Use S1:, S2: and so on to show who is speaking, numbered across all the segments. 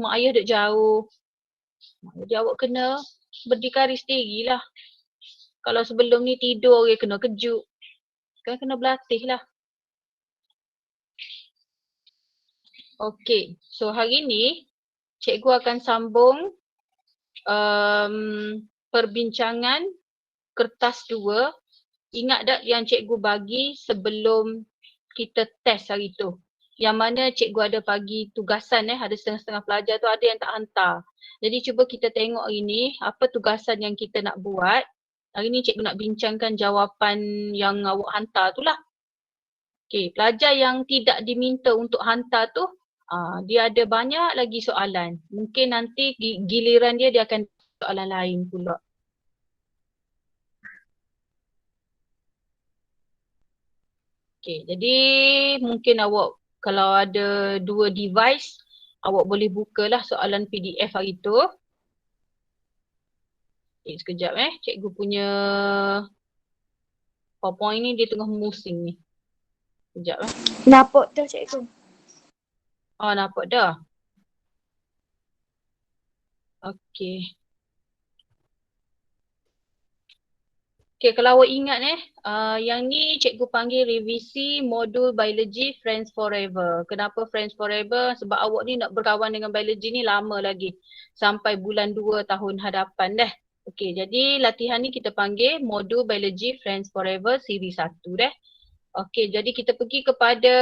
S1: mak ayah duk jauh. Jadi awak kena berdikari sendirilah. Kalau sebelum ni tidur je kena kejut. Kan kena berlatih lah. Okey, so hari ni cikgu akan sambung perbincangan kertas 2. Ingat tak yang cikgu bagi sebelum kita test hari tu? Yang mana cikgu ada bagi tugasan ada setengah-setengah pelajar tu ada yang tak hantar. Jadi cuba kita tengok hari ni apa tugasan yang kita nak buat. Hari ni cikgu nak bincangkan jawapan yang awak hantar tu lah. Okey, pelajar yang tidak diminta untuk hantar tu dia ada banyak lagi soalan. Mungkin nanti giliran dia akan soalan lain pula. Okay, jadi mungkin awak kalau ada 2 device, awak boleh bukalah soalan PDF hari tu. Okay, sekejap cikgu punya PowerPoint ni dia tengah musing ni. Sekejap
S2: Nampak dah cikgu.
S1: Oh, nampak dah. Okay. Okay, kalau awak ingat yang ni cikgu panggil revisi modul biology Friends Forever. Kenapa Friends Forever? Sebab awak ni nak berkawan dengan biology ni lama lagi. Sampai bulan 2 tahun hadapan dah. Okay, jadi latihan ni kita panggil modul biology Friends Forever siri 1 dah. Okay, jadi kita pergi kepada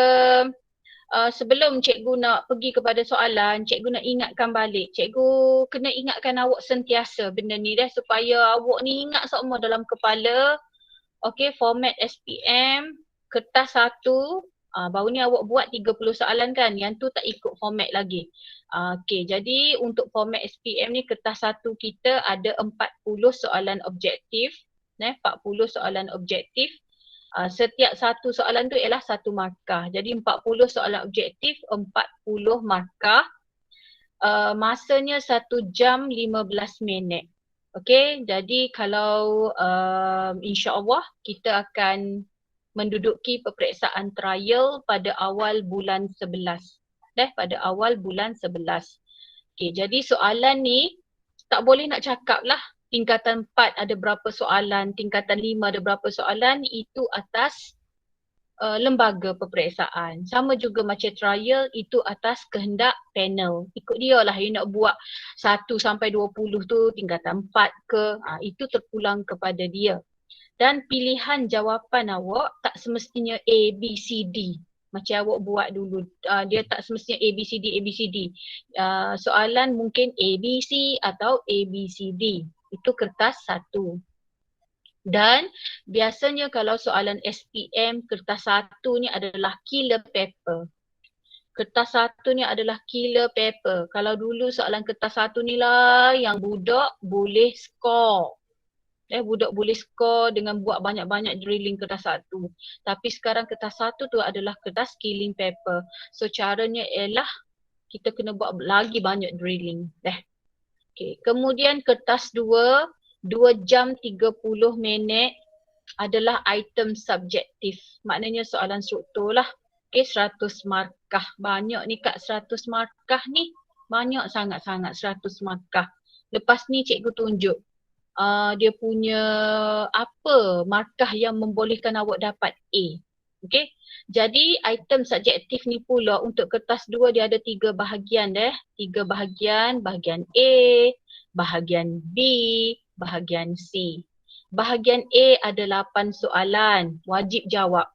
S1: sebelum cikgu nak pergi kepada soalan, cikgu nak ingatkan balik. Cikgu kena ingatkan awak sentiasa benda ni supaya awak ni ingat semua dalam kepala. Okay, format SPM, kertas 1, baru ni awak buat 30 soalan kan, yang tu tak ikut format lagi. Okay, jadi untuk format SPM ni kertas 1 kita ada 40 soalan objektif. 40 soalan objektif. Setiap satu soalan tu ialah 1 markah. Jadi 40 soalan objektif, 40 markah. Masanya 1 jam 15 minit. Okay, jadi kalau insyaAllah kita akan menduduki peperiksaan trial pada awal bulan 11. Pada awal bulan 11. Okay, jadi soalan ni tak boleh nak cakap lah tingkatan 4 ada berapa soalan, tingkatan 5 ada berapa soalan, itu atas lembaga peperiksaan. Sama juga macam trial, itu atas kehendak panel. Ikut dia lah yang nak buat 1 sampai 20 tu tingkatan 4 ke, itu terpulang kepada dia. Dan pilihan jawapan awak tak semestinya A, B, C, D. Macam awak buat dulu, dia tak semestinya A, B, C, D, A, B, C, D. Soalan mungkin A, B, C atau A, B, C, D. Itu kertas 1. Dan biasanya kalau soalan SPM, kertas 1 ni adalah killer paper. Kertas 1 ni adalah killer paper. Kalau dulu soalan kertas 1 ni lah yang budak boleh score. Budak boleh score dengan buat banyak-banyak drilling kertas 1. Tapi sekarang kertas 1 tu adalah kertas killing paper. So caranya ialah kita kena buat lagi banyak drilling. Okay. Kemudian kertas 2 jam 30 minit adalah item subjektif. Maknanya soalan struktur lah. Okay, 100 markah. Banyak ni Kak 100 markah ni. Banyak sangat-sangat 100 markah. Lepas ni cikgu tunjuk dia punya apa markah yang membolehkan awak dapat A. Okay. Jadi item subjektif ni pula untuk kertas 2 dia ada 3 bahagian 3 bahagian. Bahagian A, bahagian B, bahagian C. Bahagian A ada 8 soalan. Wajib jawab.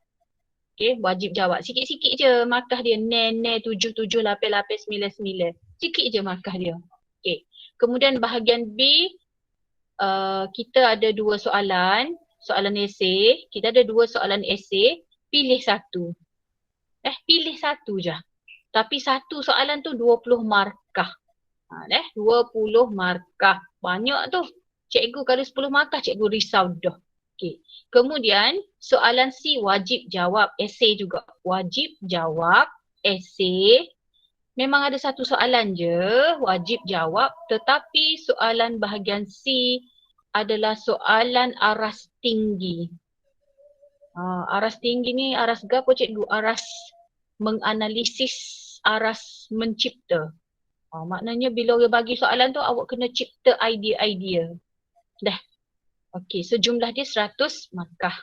S1: Okay, wajib jawab. Sikit-sikit je markah dia. 9, 7, 7, 8, 8, 9, 9. Sikit je markah dia. Okay. Kemudian bahagian B, kita ada 2 soalan. Soalan esei. Kita ada 2 soalan esei. Pilih satu. Pilih satu je. Tapi satu soalan tu 20 markah. 20 markah. Banyak tu. Cikgu kalau 10 markah, cikgu risau dah. Okay. Kemudian soalan C wajib jawab. Esei juga. Wajib jawab esei. Memang ada satu soalan je wajib jawab. Tetapi soalan bahagian C adalah soalan aras tinggi. Aras tinggi ni aras apa cikgu? Aras menganalisis, aras mencipta. Maknanya bila dia bagi soalan tu awak kena cipta idea-idea. Dah. Okey, so jumlah dia 100 markah.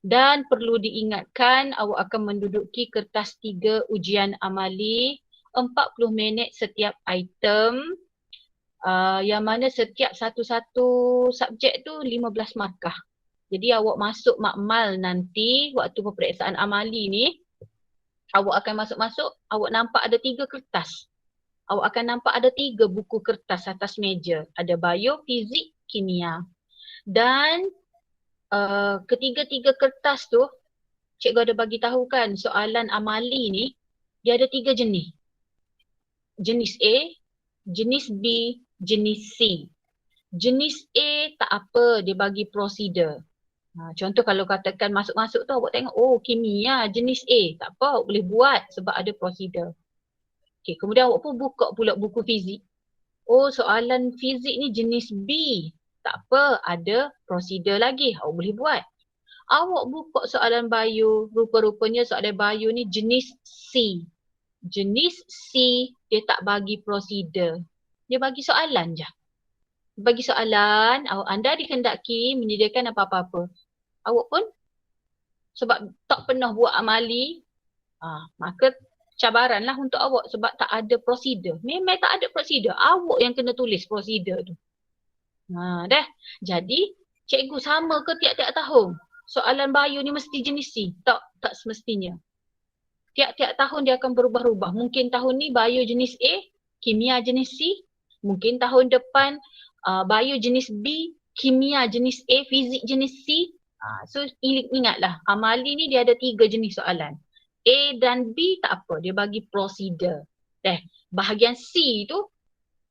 S1: Dan perlu diingatkan awak akan menduduki kertas 3 ujian amali 40 minit setiap item. Yang mana setiap satu-satu subjek tu 15 markah. Jadi awak masuk makmal nanti waktu peperiksaan amali ni, awak akan masuk-masuk, awak nampak ada 3 kertas. Awak akan nampak ada 3 buku kertas atas meja. Ada bio, fizik, kimia. Dan ketiga-tiga kertas tu, cikgu ada bagi tahu kan soalan amali ni, dia ada 3 jenis. Jenis A, jenis B, jenis C. Jenis A tak apa, dia bagi prosedur. Contoh kalau katakan masuk-masuk tu awak tengok, oh kimia jenis A, tak apa awak boleh buat sebab ada prosedur. Okay, kemudian awak pun buka pula buku fizik. Oh soalan fizik ni jenis B, tak apa ada prosedur lagi, awak boleh buat. Awak buka soalan bio, rupa-rupanya soalan bio ni jenis C. Jenis C dia tak bagi prosedur, dia bagi soalan je. Bagi soalan, anda dikehendaki menyediakan apa-apa. Awak pun sebab tak pernah buat amali, maka cabaranlah untuk awak sebab tak ada prosedur. Memang tak ada prosedur. Awak yang kena tulis prosedur tu. Dah. Jadi, cikgu sama ke tiap-tiap tahun? Soalan bio ni mesti jenis C? Tak semestinya. Tiap-tiap tahun dia akan berubah-ubah. Mungkin tahun ni bio jenis A, kimia jenis C. Mungkin tahun depan bio jenis B, kimia jenis A, fizik jenis C. So ingatlah, amali ni dia ada 3 jenis soalan. A dan B tak apa, dia bagi prosedur. Bahagian C tu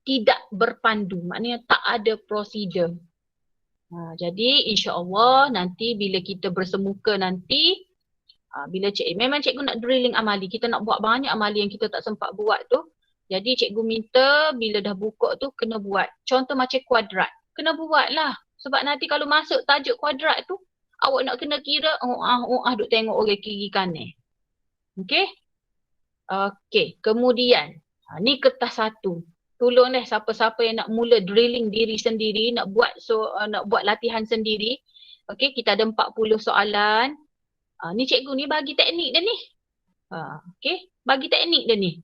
S1: tidak berpandu, maknanya tak ada prosedur. Jadi insya-Allah nanti bila kita bersemuka nanti, bila memang cikgu nak drilling amali, kita nak buat banyak amali yang kita tak sempat buat tu. Jadi cikgu minta bila dah buka tu kena buat. Contoh macam kuadrat, kena buat lah. Sebab nanti kalau masuk tajuk kuadrat tu, awak nak kena kira, duk tengok orang kiri kanan. Okey? Okey, kemudian, ni kertas 1. Tolong siapa-siapa yang nak mula drilling diri sendiri, nak buat latihan sendiri. Okey, kita ada 40 soalan. Ni cikgu ni bagi teknik dia ni. Okey, bagi teknik dia ni.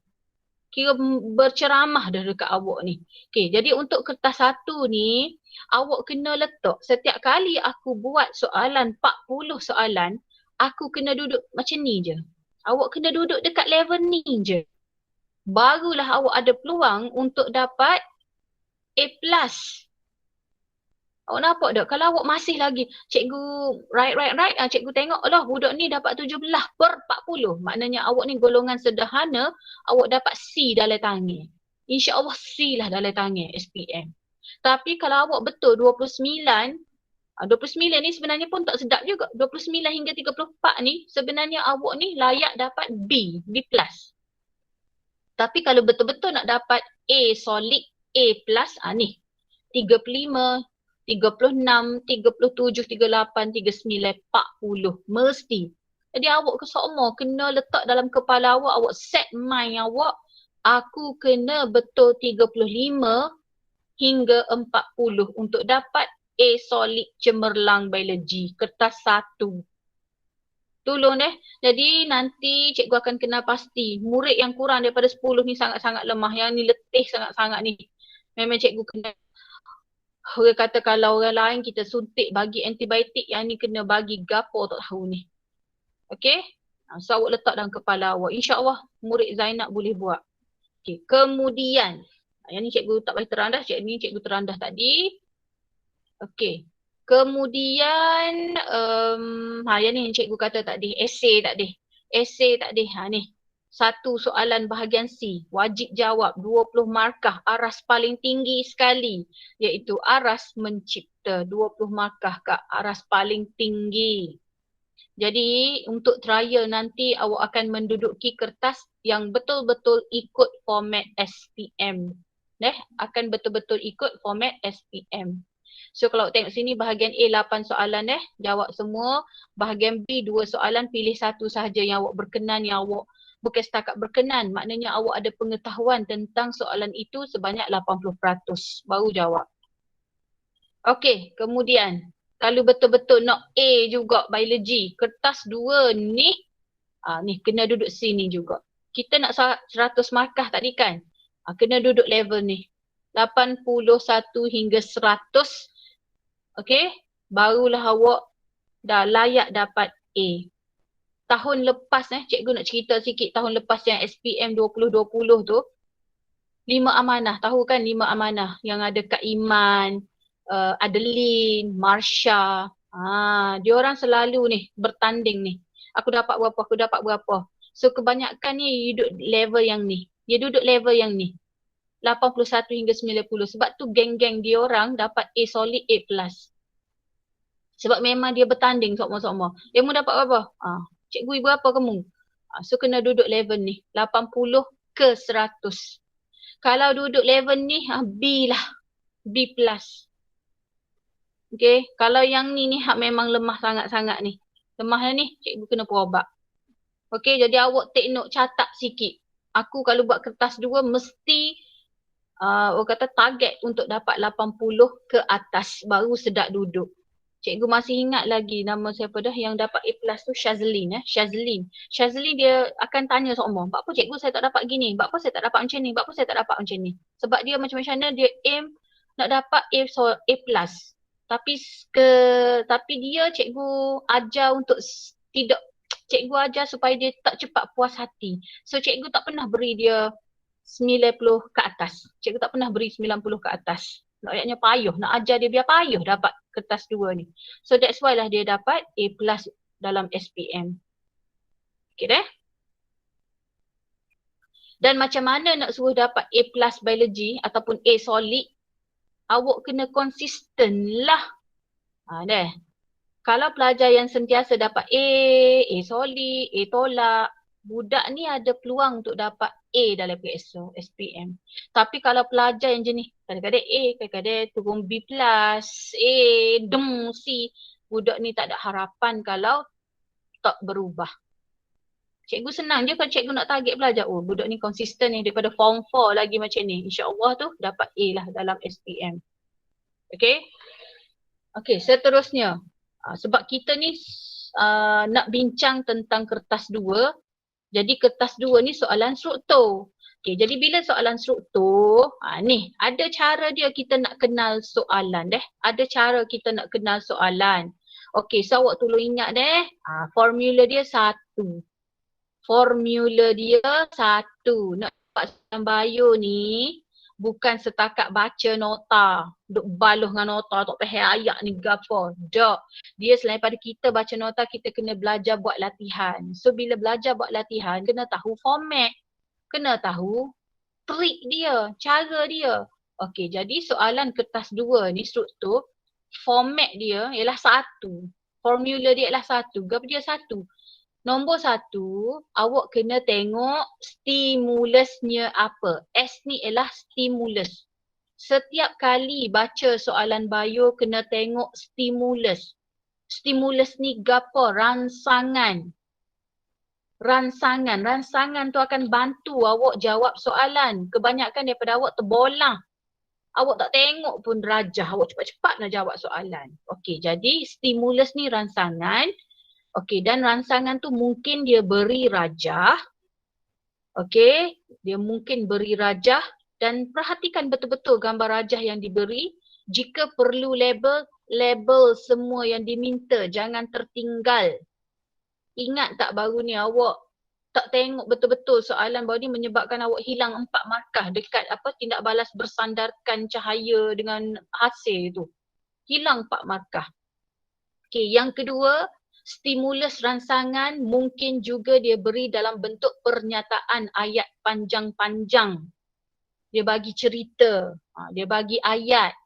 S1: Kira berceramah dah dekat awak ni. Okey, jadi untuk kertas 1 ni, awak kena letak setiap kali aku buat soalan 40 soalan, aku kena duduk macam ni je. Awak kena duduk dekat level ni je. Barulah awak ada peluang untuk dapat A+. Awak nampak tak? Kalau awak masih lagi, cikgu right, cikgu tengok lah budak ni dapat 17/40. Maknanya awak ni golongan sederhana, awak dapat C dalam tangan. InsyaAllah C lah dalam tangan SPM. Tapi kalau awak betul 29 ni sebenarnya pun tak sedap juga. 29 hingga 34 ni sebenarnya awak ni layak dapat B+. Tapi kalau betul-betul nak dapat A solid, A+, ni 35, 36, 37, 38, 39, 40. Mesti. Jadi awak semua kena letak dalam kepala awak set mind awak, aku kena betul 35 hingga 40 untuk dapat A solid cemerlang biologi, kertas 1. Tolong Jadi nanti cikgu akan kenal pasti murid yang kurang daripada 10 ni sangat-sangat lemah. Yang ni letih sangat-sangat ni. Memang cikgu kena, orang kata kalau orang lain kita suntik bagi antibiotik, yang ni kena bagi gapo tak tahu ni. Okey? So awak letak dalam kepala awak. InsyaAllah murid Zainab boleh buat. Okey, kemudian, yang ni cikgu tak bagi terang dah. Cikgu terang dah tadi. Okey. Kemudian, yang ni cikgu kata tadi, esei tadi. Ni. 1 soalan bahagian C, wajib jawab 20 markah, aras paling tinggi sekali, iaitu aras mencipta 20 markah ke aras paling tinggi. Jadi untuk trial nanti awak akan menduduki kertas yang betul-betul ikut format SPM. Akan betul-betul ikut format SPM. So kalau tengok sini bahagian A 8 soalan jawab semua. Bahagian B 2 soalan, pilih 1 sahaja yang awak berkenan, yang awak bukan setakat berkenan, maknanya awak ada pengetahuan tentang soalan itu sebanyak 80%, baru jawab. Okey, kemudian kalau betul-betul nak A juga biologi, kertas 2 ni, ni kena duduk sini juga. Kita nak 100 markah tadi kan? Kena duduk level ni. 81 hingga 100. Okey, barulah awak dah layak dapat A. Tahun lepas cikgu nak cerita sikit tahun lepas yang SPM 2020 tu. 5 amanah, tahu kan 5 amanah yang ada Kak Iman, Adeline, Marsha. Dia orang selalu ni bertanding ni. Aku dapat berapa, aku dapat berapa. So kebanyakan ni duduk level yang ni. Dia duduk level yang ni. 81 hingga 90. Sebab tu geng-geng dia orang dapat A solid A+. Sebab memang dia bertanding sama-sama. Kamu dapat berapa? Cikgu berapa kamu? So kena duduk level ni. 80 ke 100. Kalau duduk level ni, B lah. B+. Okay, kalau yang ni memang lemah sangat-sangat ni. Lemah ni, cikgu kena perubah. Okay, jadi awak take note, catat sikit. Aku kalau buat kertas 2 mesti orang kata target untuk dapat 80 ke atas baru sedap duduk. Cikgu masih ingat lagi nama siapa dah yang dapat A+ tu, Shazlin. Shazlin dia akan tanya semua, "Apa cikgu saya tak dapat gini? Apa saya tak dapat macam ni? Apa saya tak dapat macam ni?" Sebab dia macam mana dia aim nak dapat A+. Tapi dia cikgu ajar untuk tidak, cikgu ajar supaya dia tak cepat puas hati. So cikgu tak pernah beri dia 90 ke atas. Cikgu tak pernah beri 90 ke atas. Ayatnya payuh, nak ajar dia biar payuh dapat kertas 2 ni. So that's why lah dia dapat A+ dalam SPM. Okay dah? Dan macam mana nak suruh dapat A+ biology ataupun A solid, awak kena konsisten lah. Dah. Kalau pelajar yang sentiasa dapat A solid, A tolak, budak ni ada peluang untuk dapat A dalam PSO, SPM. Tapi kalau pelajar yang jenis kadang-kadang A, kadang-kadang turun B+, A, C, budak ni tak ada harapan kalau tak berubah. Cikgu senang je kalau cikgu nak target pelajar. Oh, budak ni konsisten ni daripada form 4 lagi macam ni. InsyaAllah tu dapat A lah dalam SPM. Okay? Okay, seterusnya. Sebab kita ni nak bincang tentang kertas 2. Jadi kertas 2 ni soalan struktur. Okay, jadi bila soalan struktur, ni ada cara dia kita nak kenal soalan deh. Ada cara kita nak kenal soalan. Okay, so awak tolong ingat deh. Formula dia 1. Formula dia 1. Nak dapat soalan bio ni bukan setakat baca nota, duk baluh dengan nota, tak faham ayat ni gapo. Tak. Dia selain pada kita baca nota, kita kena belajar buat latihan. So bila belajar buat latihan, kena tahu format. Kena tahu trik dia, cara dia. Okey, jadi soalan kertas 2 ni struktur, format dia ialah 1. Formula dia ialah 1. Gapo dia 1? Nombor 1, awak kena tengok stimulusnya apa. S ni ialah stimulus. Setiap kali baca soalan bio kena tengok stimulus. Stimulus ni gapo? Rangsangan. Rangsangan tu akan bantu awak jawab soalan. Kebanyakan daripada awak terbolang. Awak tak tengok pun rajah. Awak cepat-cepat nak jawab soalan. Okey, jadi stimulus ni rangsangan. Okey, dan rangsangan tu mungkin dia beri rajah. Okey, dia mungkin beri rajah dan perhatikan betul-betul gambar rajah yang diberi. Jika perlu label semua yang diminta, jangan tertinggal. Ingat tak baru ni awak tak tengok betul-betul soalan baru ni menyebabkan awak hilang 4 markah dekat tindak balas bersandarkan cahaya dengan hasil tu. Hilang 4 markah. Okey, yang kedua, stimulus rangsangan mungkin juga dia beri dalam bentuk pernyataan ayat panjang-panjang. Dia bagi cerita, dia bagi ayat.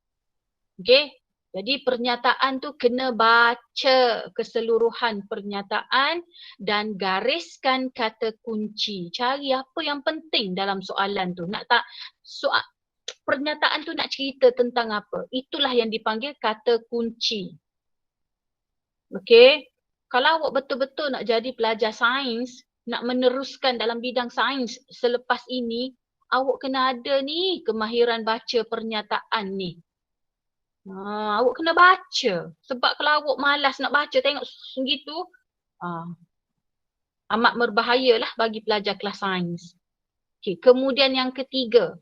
S1: Okey, jadi pernyataan tu kena baca keseluruhan pernyataan dan gariskan kata kunci. Cari apa yang penting dalam soalan tu. Nak tak pernyataan tu nak cerita tentang apa? Itulah yang dipanggil kata kunci. Okey. Kalau awak betul-betul nak jadi pelajar sains, nak meneruskan dalam bidang sains selepas ini, awak kena ada ni kemahiran baca pernyataan ni. Awak kena baca. Sebab kalau awak malas nak baca, tengok segitu, amat berbahayalah bagi pelajar kelas sains. Okay. Kemudian yang ketiga,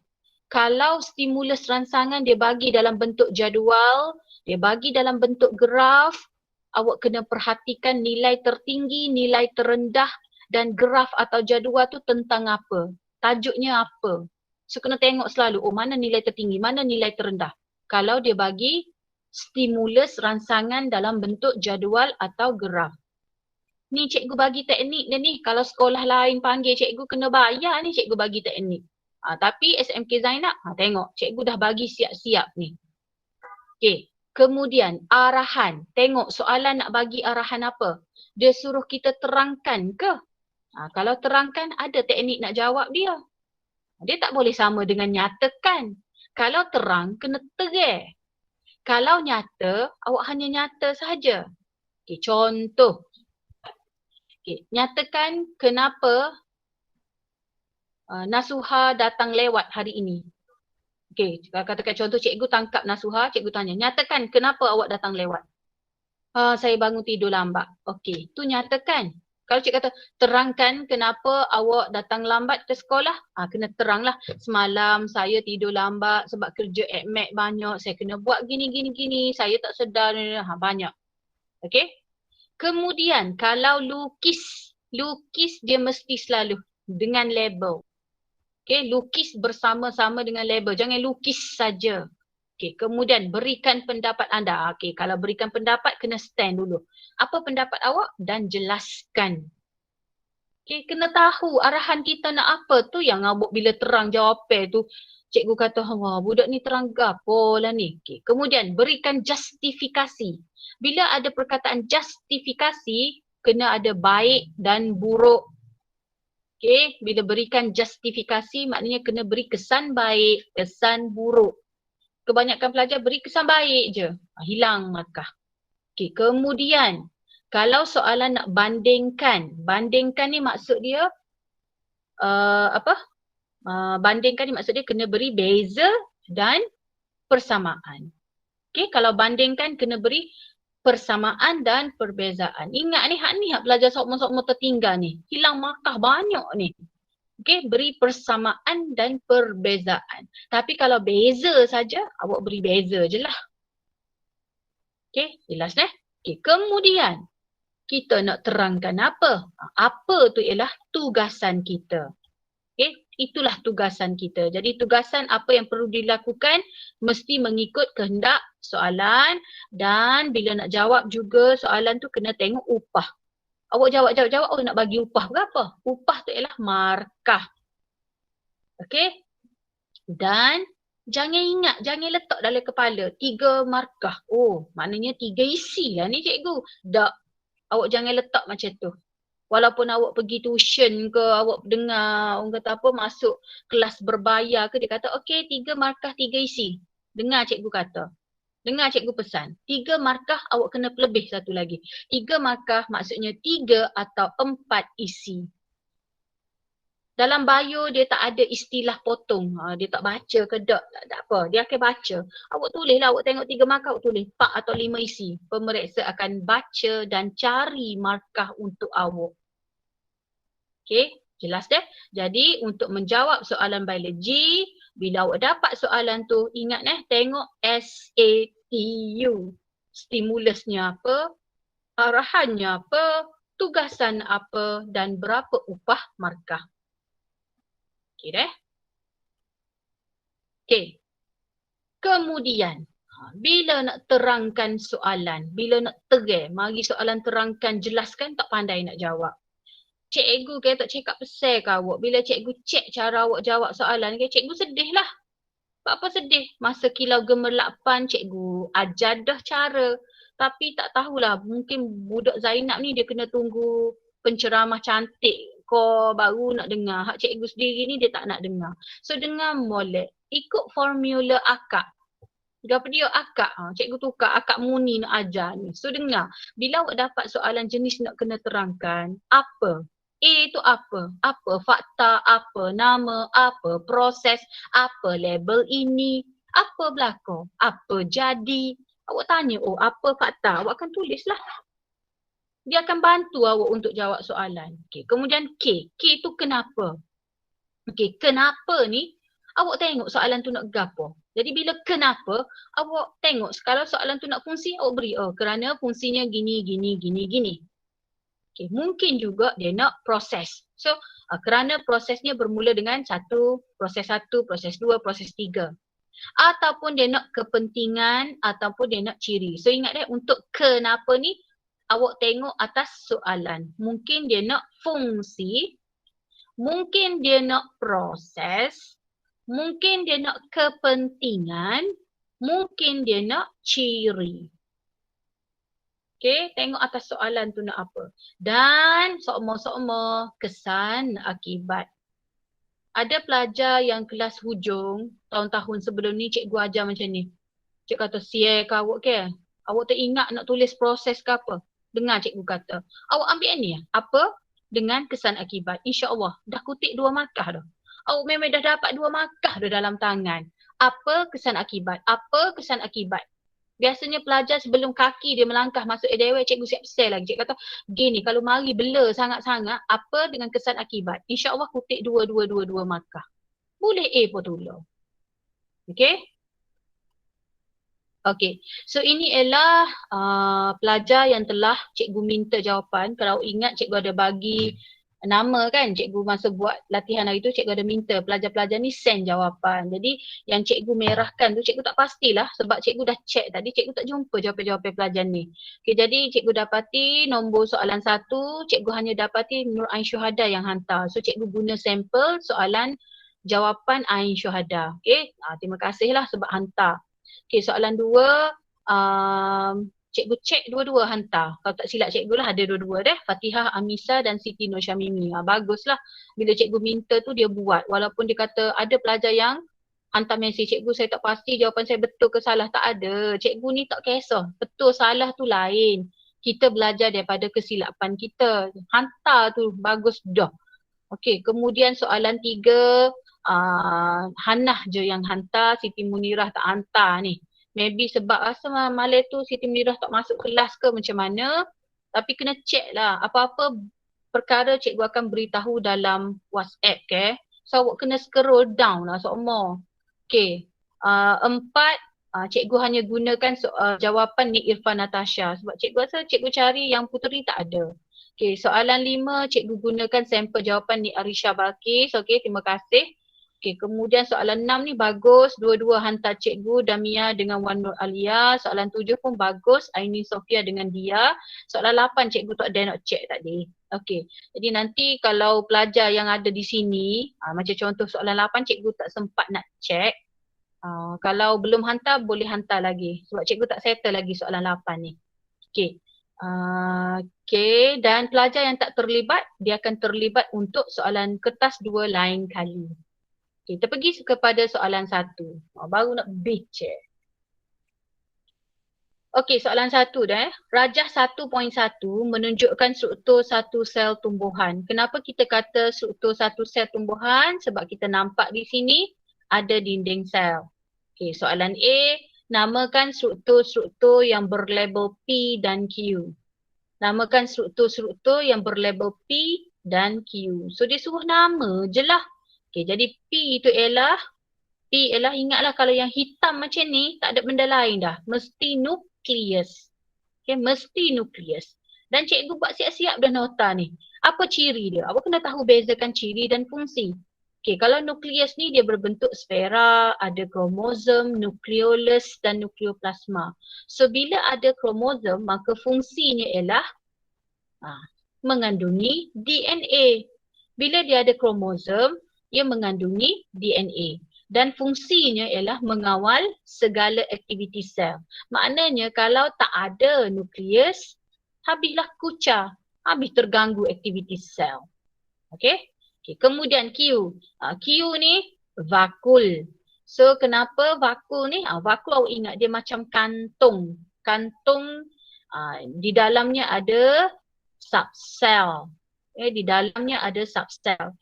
S1: kalau stimulus rangsangan dia bagi dalam bentuk jadual, dia bagi dalam bentuk graf, awak kena perhatikan nilai tertinggi, nilai terendah dan graf atau jadual tu tentang apa. Tajuknya apa. So kena tengok selalu, mana nilai tertinggi, mana nilai terendah. Kalau dia bagi stimulus rangsangan dalam bentuk jadual atau graf. Ni cikgu bagi teknik dia ni. Kalau sekolah lain panggil cikgu kena bayar ni cikgu bagi teknik. Tapi SMK Zainab, tengok cikgu dah bagi siap-siap ni. Okay. Kemudian arahan. Tengok soalan nak bagi arahan apa. Dia suruh kita terangkan ke? Kalau terangkan ada teknik nak jawab dia. Dia tak boleh sama dengan nyatakan. Kalau terang kena terang. Kalau nyata, awak hanya nyata sahaja. Okay, contoh. Okay, nyatakan kenapa Nasuha datang lewat hari ini. Okay, katakan contoh cikgu tangkap Nasuha, cikgu tanya, nyatakan kenapa awak datang lewat? Saya bangun tidur lambat. Okay, tu nyatakan. Kalau cikgu kata, terangkan kenapa awak datang lambat ke sekolah? Kena teranglah. Semalam saya tidur lambat sebab kerja admit banyak. Saya kena buat gini. Saya tak sedar. Banyak. Okay. Kemudian kalau lukis dia mesti selalu dengan label. Okay, lukis bersama-sama dengan label. Jangan lukis saja. Okay, kemudian berikan pendapat anda. Okay, kalau berikan pendapat kena stand dulu. Apa pendapat awak dan jelaskan. Okay, kena tahu arahan kita nak apa tu yang awak bila terang jawapan tu. Cikgu kata, budak ni terang gapo lah ni. Okay, kemudian berikan justifikasi. Bila ada perkataan justifikasi, kena ada baik dan buruk. Okay, bila berikan justifikasi maknanya kena beri kesan baik, kesan buruk. Kebanyakan pelajar beri kesan baik je. Hilang markah. Okay, kemudian kalau soalan nak bandingkan. Bandingkan ni maksud dia bandingkan ni maksud dia kena beri beza dan persamaan. Okay, kalau bandingkan kena beri persamaan dan perbezaan. Ingat ni hak pelajar sokmo-sokmo tertinggal ni. Hilang markah banyak ni. Okay, beri persamaan dan perbezaan. Tapi kalau beza saja, awak beri beza je lah. Okay, jelas ni? Okay, kemudian kita nak terangkan apa? Apa tu ialah tugasan kita. Okay, itulah tugasan kita. Jadi tugasan apa yang perlu dilakukan mesti mengikut kehendak soalan dan bila nak jawab juga soalan tu kena tengok upah. Awak jawab, nak bagi upah berapa? Upah tu ialah markah. Okay. Dan jangan letak dalam kepala 3 markah. Maknanya 3 isi lah ni cikgu. Tak. Awak jangan letak macam tu. Walaupun awak pergi tuition ke, awak dengar orang kata apa, masuk kelas berbayar ke, dia kata okey 3 markah 3 isi. Dengar cikgu kata. Dengar cikgu pesan. 3 markah awak kena lebih satu lagi. 3 markah maksudnya 3 atau 4 isi. Dalam bio dia tak ada istilah potong. Dia tak baca ke tak apa. Dia akan baca. Awak tulis lah, awak tengok 3 markah, awak tulis 4 atau 5 isi. Pemeriksa akan baca dan cari markah untuk awak. Okay, jelas deh. Jadi untuk menjawab soalan biologi, bila awak dapat soalan tu, ingat tengok SATU. Stimulusnya apa, arahannya apa, tugasan apa dan berapa upah markah. Okay deh. Okay. Kemudian, bila nak terangkan soalan, bila nak mari soalan terangkan, jelaskan, tak pandai nak jawab. Cikgu kata cakap pasal ke awak, bila cikgu cek cara awak jawab soalan, cikgu sedih lah. Apa sedih? Masa Kilau Gemerlapan, cikgu ajar dah cara. Tapi tak tahulah, mungkin budak Zainab ni dia kena tunggu penceramah cantik ko baru nak dengar. Hak cikgu sendiri ni dia tak nak dengar. So dengar molek. Ikut formula akak. Apa dia akak? Cikgu tukar akak muni nak ajar ni. So dengar. Bila awak dapat soalan jenis nak kena terangkan, apa? A itu apa? Apa fakta, apa nama, apa proses, apa label ini, apa berlaku, apa jadi. Awak tanya, oh apa fakta? Awak akan tulislah. Dia akan bantu awak untuk jawab soalan. Okay. Kemudian K. K itu kenapa? Okay, kenapa ni? Awak tengok soalan tu nak gapo. Jadi bila kenapa, awak tengok kalau soalan tu nak fungsi, awak beri, oh kerana fungsinya gini, gini, gini, gini. Okay, mungkin juga dia nak proses. So, kerana prosesnya bermula dengan proses dua, proses tiga. Ataupun dia nak kepentingan ataupun dia nak ciri. So ingat untuk kenapa ni, awak tengok atas soalan. Mungkin dia nak fungsi, mungkin dia nak proses, mungkin dia nak kepentingan, mungkin dia nak ciri. Okay, tengok atas soalan tu nak apa. Dan sokmo-sokmo kesan akibat. Ada pelajar yang kelas hujung tahun-tahun sebelum ni cikgu ajar macam ni. Cikgu kata, sial ke awak ke? Awak tak ingat nak tulis proses ke apa? Dengar cikgu kata. Awak ambil ni apa? Dengan kesan akibat. InsyaAllah dah kutip 2 markah dah. Awak memang dah dapat 2 markah dah dalam tangan. Apa kesan akibat? Apa kesan akibat? Biasanya pelajar sebelum kaki dia melangkah masuk ADW, cikgu siap sel lagi. Cikgu kata, gini kalau mari bela sangat-sangat, apa dengan kesan akibat? InsyaAllah kutip 2 markah. Boleh A pun tolong. Okay? Okay. So ini ialah pelajar yang telah cikgu minta jawapan. Kalau ingat cikgu ada bagi nama kan, cikgu masa buat latihan hari tu cikgu ada minta pelajar-pelajar ni send jawapan. Jadi yang cikgu merahkan tu cikgu tak pastilah sebab cikgu dah check tadi, cikgu tak jumpa jawapan-jawapan pelajar ni. Okay, jadi cikgu dapati nombor soalan 1, cikgu hanya dapati Nur Ain Syuhada yang hantar. So cikgu guna sampel soalan jawapan Ain Syuhada. Okay, terima kasihlah sebab hantar. Okay, soalan 2, cikgu cek dua-dua hantar. Kalau tak silap cikgu lah ada dua-dua deh. Fatihah Amisa dan Siti Nur Syamimi. Baguslah bila cikgu minta tu dia buat. Walaupun dia kata ada pelajar yang hantar mesej, cikgu saya tak pasti jawapan saya betul ke salah. Tak ada. Cikgu ni tak kisah. Betul salah tu lain. Kita belajar daripada kesilapan kita. Hantar tu bagus dah. Okey, kemudian soalan 3, Hannah je yang hantar, Siti Munirah tak hantar ni. Maybe sebab rasa malam tu Siti Munirah tak masuk kelas ke macam mana. Tapi kena check lah. Apa-apa perkara cikgu akan beritahu dalam WhatsApp ke. So awak kena scroll down lah semua. Okay. 4, cikgu hanya gunakan jawapan ni Irfan Natasha. Sebab cikgu rasa cikgu cari yang puteri tak ada. Okay, soalan 5, cikgu gunakan sampel jawapan ni Arisha Balkis. Okay, terima kasih. Okay, kemudian soalan 6 ni bagus. Dua-dua hantar cikgu Damia dengan Wan Nur Alia. Soalan 7 pun bagus. Aini Sofia dengan dia. Soalan 8 cikgu tak ada nak check tadi. Okay, jadi nanti kalau pelajar yang ada di sini, macam contoh soalan 8 cikgu tak sempat nak check. Kalau belum hantar boleh hantar lagi. Sebab cikgu tak settle lagi soalan 8 ni. Okay. Okay, dan pelajar yang tak terlibat, dia akan terlibat untuk soalan kertas 2 lain kali. Okay, kita pergi kepada soalan 1. Baru nak baca. Okay, soalan 1 dah. Rajah 1.1 menunjukkan struktur satu sel tumbuhan. Kenapa kita kata struktur satu sel tumbuhan? Sebab kita nampak di sini ada dinding sel. Okay, soalan A, namakan struktur-struktur yang berlabel P dan Q. Namakan struktur-struktur yang berlabel P dan Q. So dia suruh nama je lah. Okay, jadi P ialah ingatlah kalau yang hitam macam ni tak ada benda lain dah. Mesti nukleus. Okay, mesti nukleus. Dan cikgu buat siap-siap dah nota ni. Apa ciri dia? Awak kena tahu bezakan ciri dan fungsi. Okay, kalau nukleus ni dia berbentuk sfera, ada kromosom, nukleolus dan nukleoplasma. So bila ada kromosom maka fungsinya ialah mengandungi DNA. Bila dia ada kromosom, ia mengandungi DNA. Dan fungsinya ialah mengawal segala aktiviti sel. Maknanya kalau tak ada nukleus, habislah kucar, habis terganggu aktiviti sel. Okay? Okay, kemudian Q. Q ni vakul. So kenapa vakul ni? Vakul awak ingat dia macam kantung. Kantung di dalamnya ada subsel. Di dalamnya ada subsel.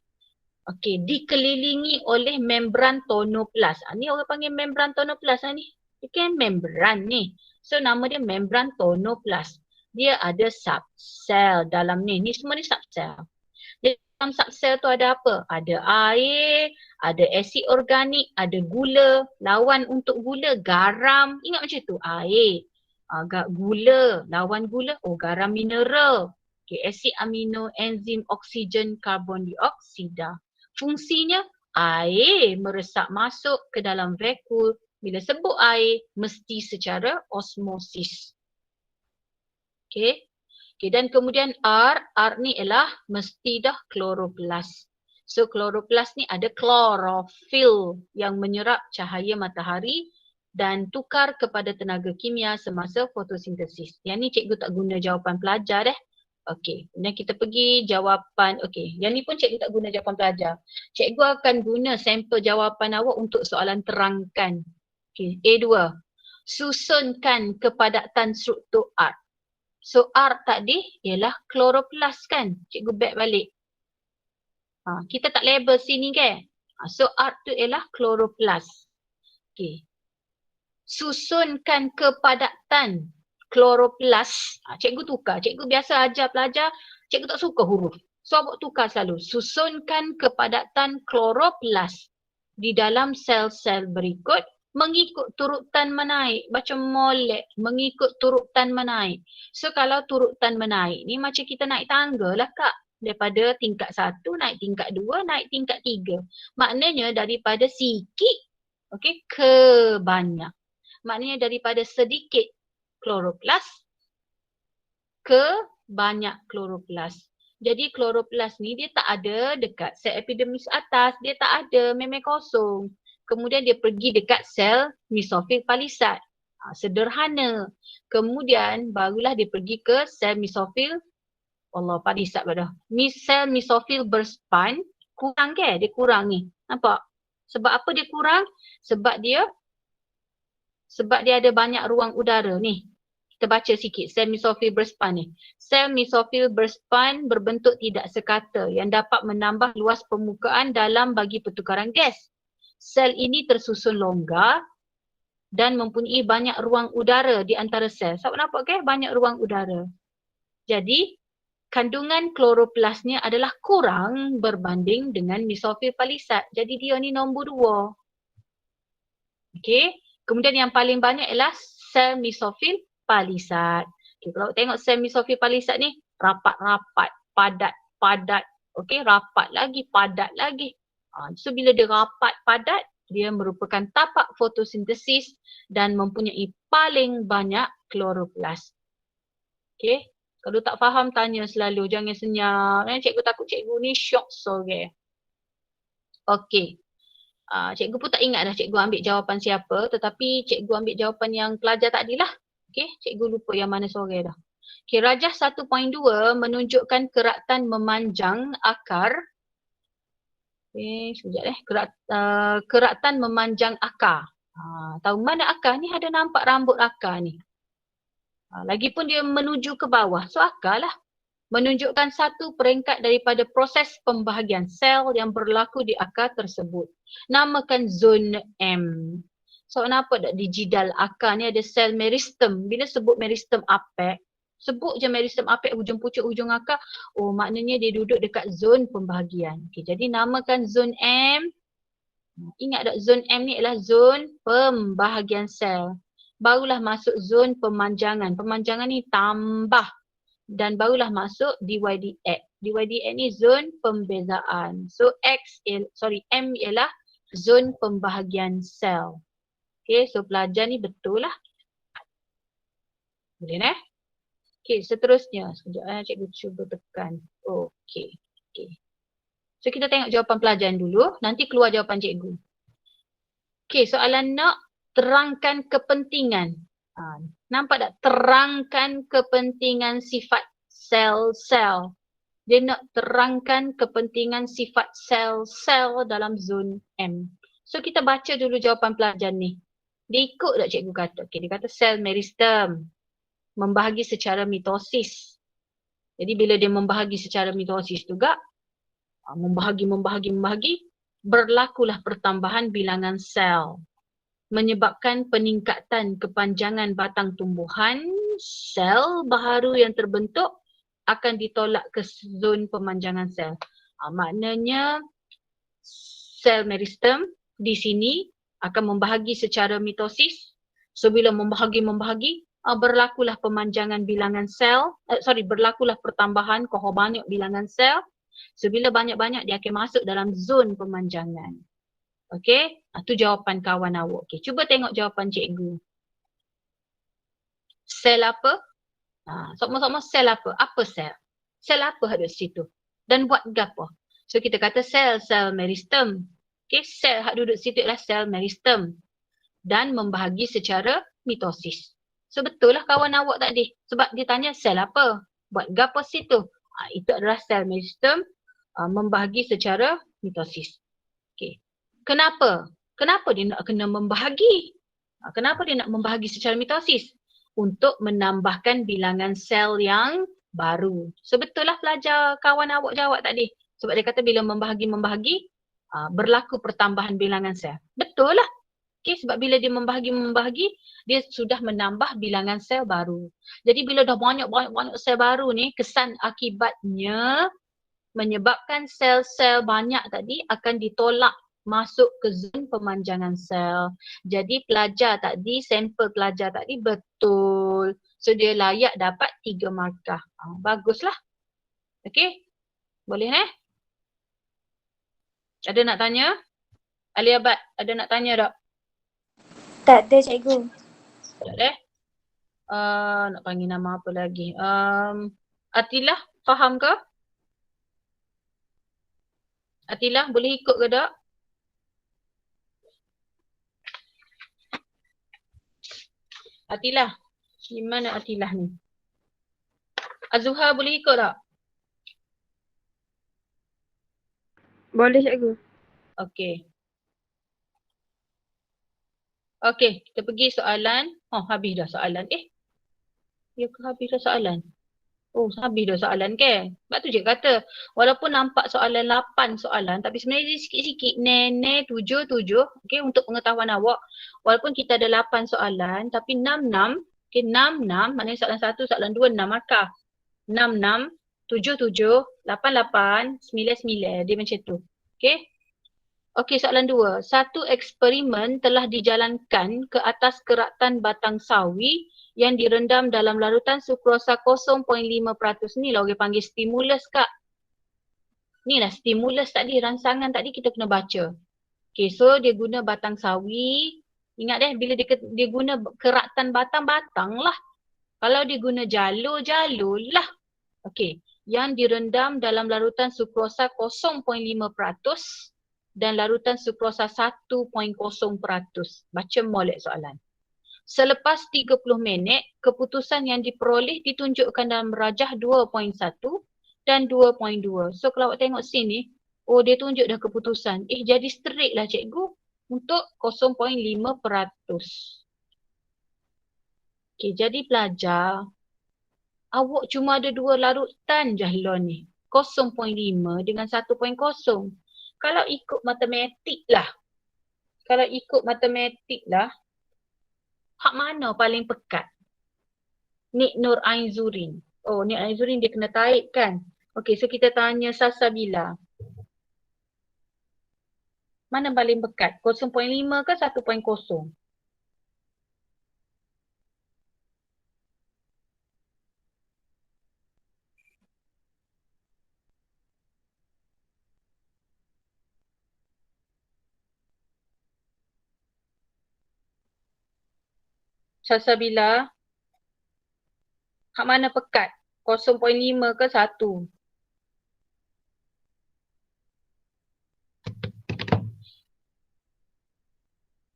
S1: Okey, dikelilingi oleh membran tonoplas. Ni orang panggil membran tonoplas ni. Dia kan membran ni. So nama dia membran tonoplas. Dia ada subsel dalam ni. Ni semua ni subsel. Dalam subsel tu ada apa? Ada air, ada asid organik, ada gula. Lawan untuk gula, garam. Ingat macam tu, air. Gula, lawan gula, garam mineral. Okay, asid amino, enzim, oksigen, karbon dioksida. Fungsinya, air meresap masuk ke dalam vakuum. Bila sebut air, mesti secara osmosis. Okay. Okay, dan kemudian R ni ialah mesti dah kloroplas. So kloroplas ni ada klorofil yang menyerap cahaya matahari dan tukar kepada tenaga kimia semasa fotosintesis. Yang ni cikgu tak guna jawapan pelajar deh. Okey, kemudian kita pergi jawapan, okey, yang ni pun cikgu tak guna jawapan pelajar. Cikgu akan guna sampel jawapan awak untuk soalan terangkan. Okey, A2. Susunkan kepadatan struktur R. So R tadi ialah kloroplas kan? Cikgu back balik. Kita tak label sini kan? So R tu ialah kloroplas. Okey. Susunkan kepadatan kloroplas. Cikgu tukar. Cikgu biasa ajar pelajar, cikgu tak suka huruf. So awak tukar selalu. Susunkan kepadatan kloroplas di dalam sel-sel berikut mengikut turutan menaik. Macam molek, mengikut turutan menaik. So kalau turutan menaik ni macam kita naik tangga lah kak. Daripada tingkat 1 naik tingkat 2, naik tingkat 3. Maknanya daripada sikit ke banyak. Maknanya daripada sedikit kloroplas ke banyak kloroplas. Jadi kloroplas ni dia tak ada dekat sel epidermis atas, dia tak ada, memang kosong. Kemudian dia pergi dekat sel mesofil palisad. Sederhana. Kemudian barulah dia pergi ke sel mesofil palisad pada. Sel mesofil berspan kurang ke? Dia kurang ni. Nampak? Sebab apa dia kurang? Sebab dia ada banyak ruang udara ni. Kita baca sikit sel mesofil berspan ni. Sel mesofil berspan berbentuk tidak sekata yang dapat menambah luas permukaan dalam bagi pertukaran gas. Sel ini tersusun longgar dan mempunyai banyak ruang udara di antara sel. Sebab nampak ke? Banyak ruang udara. Jadi kandungan kloroplasnya adalah kurang berbanding dengan mesofil palisad. Jadi dia ni nombor 2. Okey. Kemudian yang paling banyak ialah sel mesofil palisad. Okay, kalau tengok sel mesofil palisad ni rapat-rapat, padat-padat. Okey, rapat lagi, padat lagi. So bila dia rapat, padat, dia merupakan tapak fotosintesis dan mempunyai paling banyak kloroplas. Okey, kalau tak faham tanya selalu, jangan senyap. Cikgu takut cikgu ni shock sore. Okey. Cikgu pun tak ingat dah cikgu ambil jawapan siapa, tetapi cikgu ambil jawapan yang pelajar tadi lah. Okey, cikgu lupa yang mana sore dah. Okey, rajah 1.2 menunjukkan keratan memanjang akar. Okey, sekejap keratan memanjang akar. Tahu mana akar ni? Ada nampak rambut akar ni. Lagipun dia menuju ke bawah. So akar lah. Menunjukkan satu peringkat daripada proses pembahagian sel yang berlaku di akar tersebut. Namakan zon M. So kenapa tak di jidal akar ni ada sel meristem. Bila sebut meristem apek, sebut je meristem apek hujung pucuk hujung akar, maknanya dia duduk dekat zon pembahagian. Okay, jadi namakan zon M. Ingat tak zon M ni adalah zon pembahagian sel. Barulah masuk zon pemanjangan. Pemanjangan ni tambah. Dan barulah masuk DYDX. DYDX ni zon pembezaan. So M ialah zon pembahagian sel. Okay, so pelajar ni betul lah. Boleh eh? Okay, seterusnya. Sekejap cikgu cuba tekan. Okay. So kita tengok jawapan pelajar dulu. Nanti keluar jawapan cikgu. Okay, soalan nak terangkan kepentingan. Nampak tak? Terangkan kepentingan sifat sel-sel. Dia nak terangkan kepentingan sifat sel-sel dalam zon M. So kita baca dulu jawapan pelajar ni. Dia ikut tak cikgu kata? Okay, dia kata sel meristem membahagi secara mitosis. Jadi bila dia membahagi secara mitosis juga, membahagi, berlakulah pertambahan bilangan sel. Menyebabkan peningkatan kepanjangan batang tumbuhan, sel baharu yang terbentuk akan ditolak ke zon pemanjangan sel. Maknanya sel meristem di sini akan membahagi secara mitosis. So bila membahagi, berlakulah pemanjangan bilangan sel, berlakulah pertambahan banyak bilangan sel. So bila banyak-banyak dia akan masuk dalam zon pemanjangan. Okey, itu jawapan kawan awak. Okey, cuba tengok jawapan cikgu. Sel apa? Sama-sama sel apa? Apa sel? Sel apa ada di situ? Dan buat gapo? So kita kata sel meristem. Okey, sel hak duduk situ adalah sel meristem dan membahagi secara mitosis. So betul lah kawan awak tadi. Sebab dia tanya sel apa? Buat gapo situ? Itu adalah sel meristem membahagi secara mitosis. Okey. Kenapa? Kenapa dia nak kena membahagi? Kenapa dia nak membahagi secara mitosis? Untuk menambahkan bilangan sel yang baru. So betul lah pelajar kawan awak jawab tadi. Sebab dia kata bila membahagi, berlaku pertambahan bilangan sel. Betul lah. Okay, sebab bila dia membahagi, dia sudah menambah bilangan sel baru. Jadi bila dah banyak sel baru ni, kesan akibatnya menyebabkan sel-sel banyak tadi akan ditolak masuk ke zon pemanjangan sel. Jadi pelajar tadi, sampel pelajar tadi betul. So dia layak dapat 3 markah. Baguslah. Okey. Boleh Ada nak tanya? Ali Abad, ada nak tanya tak?
S2: Tak ada cikgu.
S1: Tak nak panggil nama apa lagi? Atilah, faham ke? Atilah, boleh ikut ke tak? Atilah. Di mana Atilah ni? Azuha boleh ikut tak?
S2: Boleh cikgu.
S1: Okey. Okey, kita pergi soalan. Habis dah soalan. Ya ke habis dah soalan? Habis dah soalan ke? Sebab tu je kata, walaupun nampak soalan 8 soalan, tapi sebenarnya dia sikit-sikit. 7. Okey, untuk pengetahuan awak, walaupun kita ada 8 soalan, tapi 6, maknanya soalan 1, soalan 2, 6 markah. 6, 7, 8, 9, dia macam tu. Okey? Okey, soalan 2. Satu eksperimen telah dijalankan ke atas keratan batang sawi yang direndam dalam larutan sukrosa 0.5%. Ni lah orang panggil stimulus, Kak. Ni lah stimulus tadi, rangsangan tadi kita kena baca. Okay, so dia guna batang sawi. Ingat bila dia guna keratan batang lah. Kalau dia guna jalur lah. Okay, yang direndam dalam larutan sukrosa 0.5% dan larutan sukrosa 1.0%. Baca molek soalan. Selepas 30 minit, keputusan yang diperoleh ditunjukkan dalam rajah 2.1 dan 2.2. So kalau awak tengok sini, dia tunjuk dah keputusan. Jadi straight lah cikgu untuk 0.5%. Okay, jadi pelajar, awak cuma ada 2 larutan jahlon ni. 0.5 dengan 1.0. Kalau ikut matematik lah, hak mana paling pekat? Nik Nur Ainzurin. Nik Ainzurin dia kena taib kan? Okey, so kita tanya Salsabila. Mana paling pekat? 0.5 ke 1.0? Salsabila, hak mana pekat? 0.5 ke 1?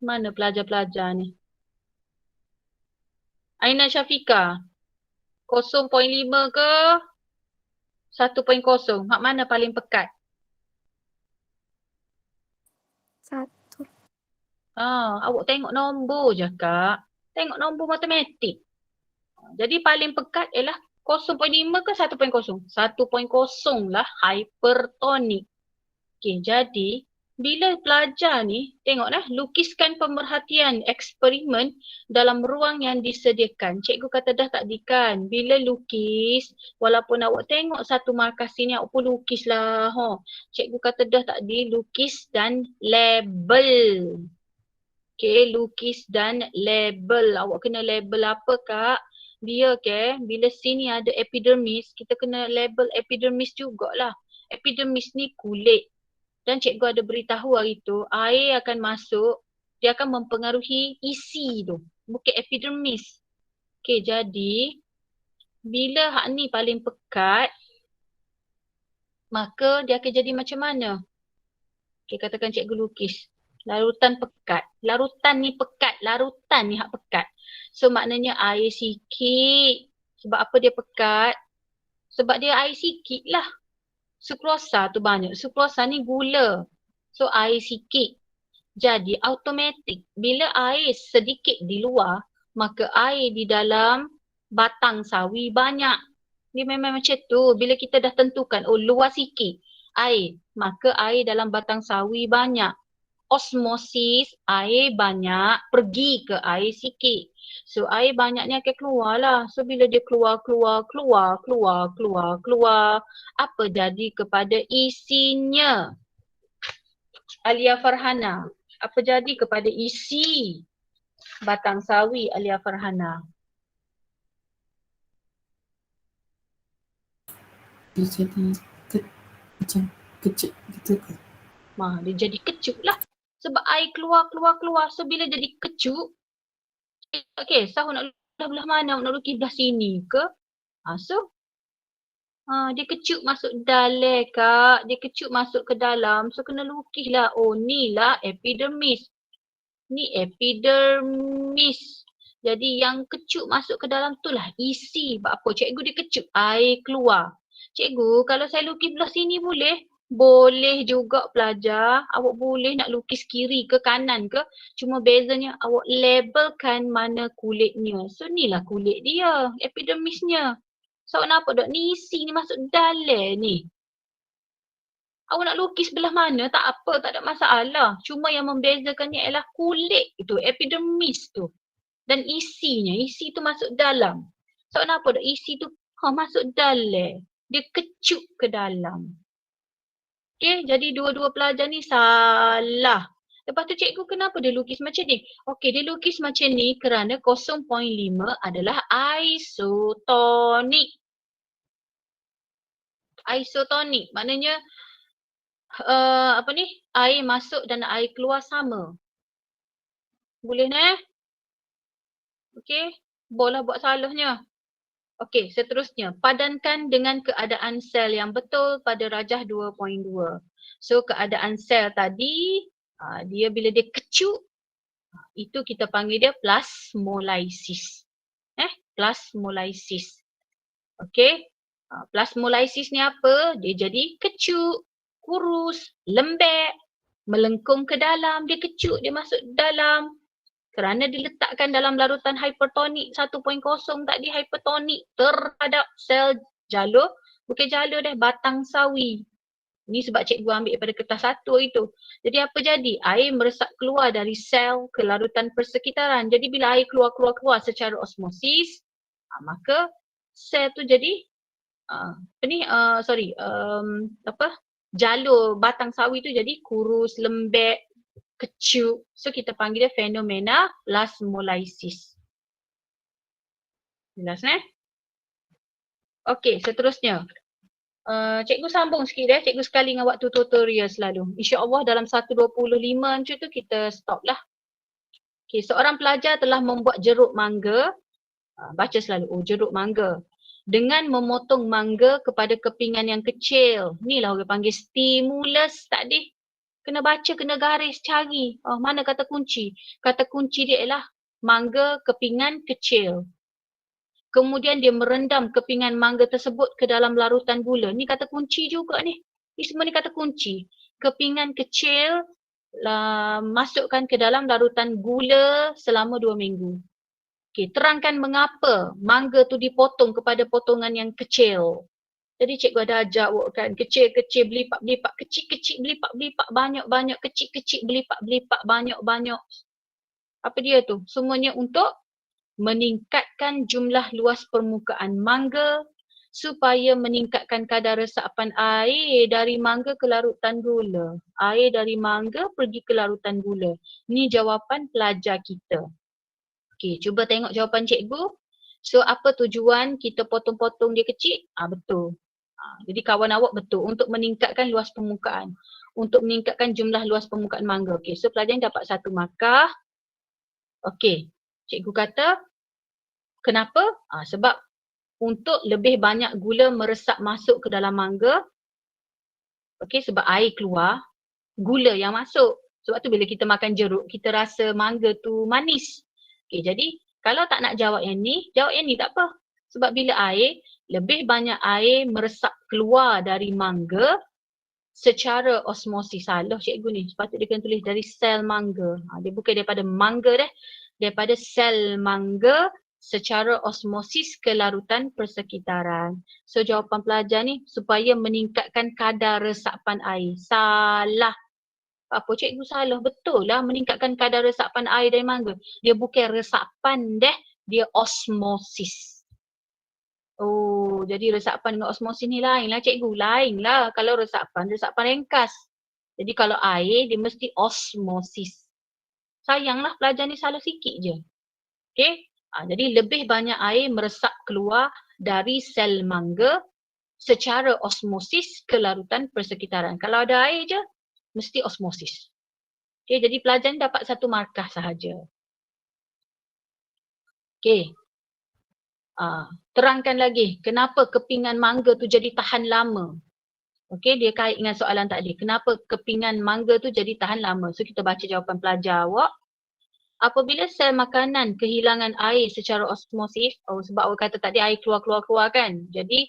S1: Mana pelajar-pelajar ni? Aina Syafiqah, 0.5 ke 1.0? Hak mana paling pekat?
S2: 1.
S1: Awak tengok nombor je, Kak. Tengok nombor matematik. Jadi paling pekat ialah 0.5 ke 1.0? 1.0 lah hypertonik. Okey, jadi bila pelajar ni tengoklah lukiskan pemerhatian eksperimen dalam ruang yang disediakan. Cikgu kata dah tadi kan, bila lukis walaupun awak tengok satu markas sini awak pun lukislah. Cikgu kata dah tadi lukis dan label. Okey, lukis dan label. Awak kena label apa kak? Dia bila sini ada epidermis, kita kena label epidermis jugalah. Epidermis ni kulit. Dan cikgu ada beritahu hari tu, air akan masuk, dia akan mempengaruhi isi tu, bukan epidermis. Okey, jadi bila hak ni paling pekat, maka dia akan jadi macam mana? Okey, katakan cikgu lukis. Larutan pekat. Larutan ni pekat. Larutan ni hak pekat. So maknanya air sikit. Sebab apa dia pekat? Sebab dia air sikit lah. Sukrosa tu banyak. Sukrosa ni gula. So air sikit. Jadi automatik bila air sedikit di luar, maka air di dalam batang sawi banyak. Dia memang macam tu. Bila kita dah tentukan, oh luar sikit air, maka air dalam batang sawi banyak. Osmosis, air banyak pergi ke air sikit. So air banyak ni akan keluar lah. So bila dia keluar, apa jadi kepada isinya? Alia Farhana, apa jadi kepada isi batang sawi Alia Farhana?
S3: Dia jadi macam kecil gitu ke?
S1: Dia jadi kecut lah. Sebab air keluar. So bila jadi kecut, okay, sahur nak lukis belah mana? Nak lukis belah sini ke? So dia kecut masuk dalam kak. Dia kecut masuk ke dalam. So kena lukis lah. Oh ni lah epidermis. Ni epidermis. Jadi yang kecut masuk ke dalam tu lah isi. Sebab apa? Cikgu dia kecut. Air keluar. Cikgu kalau saya lukis belah sini boleh? Boleh juga pelajar. Awak boleh nak lukis kiri ke kanan ke. Cuma bezanya awak labelkan mana kulitnya. So ni lah kulit dia. Epidermisnya. So awak nampak tak? Ni isi ni masuk dalam ni. Awak nak lukis belah mana tak apa, tak ada masalah. Cuma yang membezakannya ialah kulit itu, epidermis tu. Dan isinya, isi tu masuk dalam. So nampak tak? Isi tu masuk dalam. Dia kecut ke dalam. Okay, jadi dua-dua pelajar ni salah. Lepas tu cikgu kenapa dia lukis macam ni? Okey, dia lukis macam ni kerana 0.5 adalah isotonik. Isotonik maknanya air masuk dan air keluar sama. Boleh Okey, boleh buat salahnya. Okey, seterusnya. Padankan dengan keadaan sel yang betul pada rajah 2.2. So keadaan sel tadi, dia bila dia kecut, itu kita panggil dia plasmolisis. Plasmolisis. Okey, plasmolisis ni apa? Dia jadi kecut, kurus, lembek, melengkung ke dalam, dia kecut, dia masuk dalam. Kerana diletakkan dalam larutan hypertonik 1.0 tadi, hypertonik terhadap sel jalur, bukan jalur batang sawi. Ini sebab cikgu ambil daripada kertas 1 itu. Jadi apa jadi? Air meresap keluar dari sel ke larutan persekitaran. Jadi bila air keluar secara osmosis, maka sel tu jadi jalur batang sawi tu jadi kurus, lembek, kecut. So kita panggil dia fenomena plasmolisis. Jelas Okey, seterusnya. Cikgu sambung sikit cikgu sekali dengan waktu tutorial selalu. InsyaAllah dalam 1.25 macam tu kita stop lah. Okey, seorang pelajar telah membuat jeruk mangga. Baca selalu, jeruk mangga. Dengan memotong mangga kepada kepingan yang kecil. Ni lah orang panggil stimulus tadi. Kena baca, kena garis, cari. Mana kata kunci? Kata kunci dia ialah mangga kepingan kecil. Kemudian dia merendam kepingan mangga tersebut ke dalam larutan gula. Ni kata kunci juga ni. Ni semua ni kata kunci. Kepingan kecil masukkan ke dalam larutan gula selama 2 minggu. Okey, terangkan mengapa mangga tu dipotong kepada potongan yang kecil. Jadi cikgu ada ajar awak kan, kecil-kecil belipak-belipak, kecil-kecil belipak-belipak, banyak-banyak, kecil-kecil belipak-belipak, banyak-banyak. Apa dia tu? Semuanya untuk meningkatkan jumlah luas permukaan mangga supaya meningkatkan kadar resapan air dari mangga ke larutan gula. Air dari mangga pergi ke larutan gula. Ni jawapan pelajar kita. Okey, cuba tengok jawapan cikgu. So, apa tujuan kita potong-potong dia kecil? Betul. Jadi kawan awak betul, untuk meningkatkan luas permukaan. Untuk meningkatkan jumlah luas permukaan mangga. Okey, so pelajar ni dapat 1 markah. Okey, cikgu kata kenapa? Sebab untuk lebih banyak gula meresap masuk ke dalam mangga. Okey, sebab air keluar, gula yang masuk. Sebab tu bila kita makan jeruk, kita rasa mangga tu manis. Okey, jadi kalau tak nak jawab yang ni tak apa. Sebab bila lebih banyak air meresap keluar dari mangga secara osmosis. Salah cikgu ni. Sepatutnya dia kena tulis dari sel mangga. Dia bukan daripada mangga dah. Daripada sel mangga secara osmosis ke larutan persekitaran. So jawapan pelajar ni supaya meningkatkan kadar resapan air. Salah. Apa cikgu salah? Betul lah meningkatkan kadar resapan air dari mangga. Dia bukan resapan dah. Dia osmosis. Oh, jadi resapan dengan osmosis ni lain lah cikgu. Lain lah. Kalau resapan ringkas. Jadi kalau air dia mesti osmosis. Sayanglah pelajar ni salah sikit je. Okay. Jadi lebih banyak air meresap keluar dari sel mangga secara osmosis ke larutan persekitaran. Kalau ada air je, mesti osmosis. Okay, jadi pelajar ni dapat 1 markah sahaja. Okay. Terangkan lagi, kenapa kepingan mangga tu jadi tahan lama? Okay, dia kait dengan soalan tadi. Kenapa kepingan mangga tu jadi tahan lama? So, kita baca jawapan pelajar awak. Apabila sel makanan kehilangan air secara osmosis, sebab awak kata tadi air keluar kan? Jadi,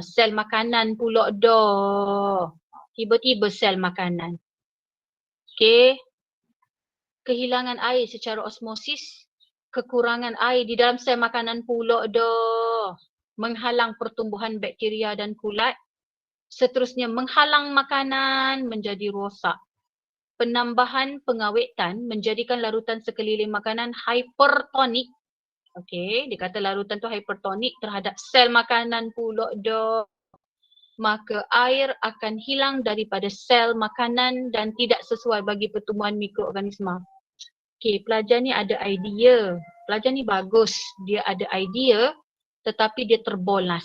S1: sel makanan pula dah. Tiba-tiba sel makanan. Okay. Kehilangan air secara osmosis, kekurangan air di dalam sel makanan pula dah. Menghalang pertumbuhan bakteria dan kulat. Seterusnya menghalang makanan menjadi rosak. Penambahan pengawetan menjadikan larutan sekeliling makanan hypertonik. Okey, dia kata larutan tu hypertonik terhadap sel makanan pula dah. Maka air akan hilang daripada sel makanan dan tidak sesuai bagi pertumbuhan mikroorganisma. Okey, pelajar ni ada idea. Pelajar ni bagus. Dia ada idea tetapi dia terbolas.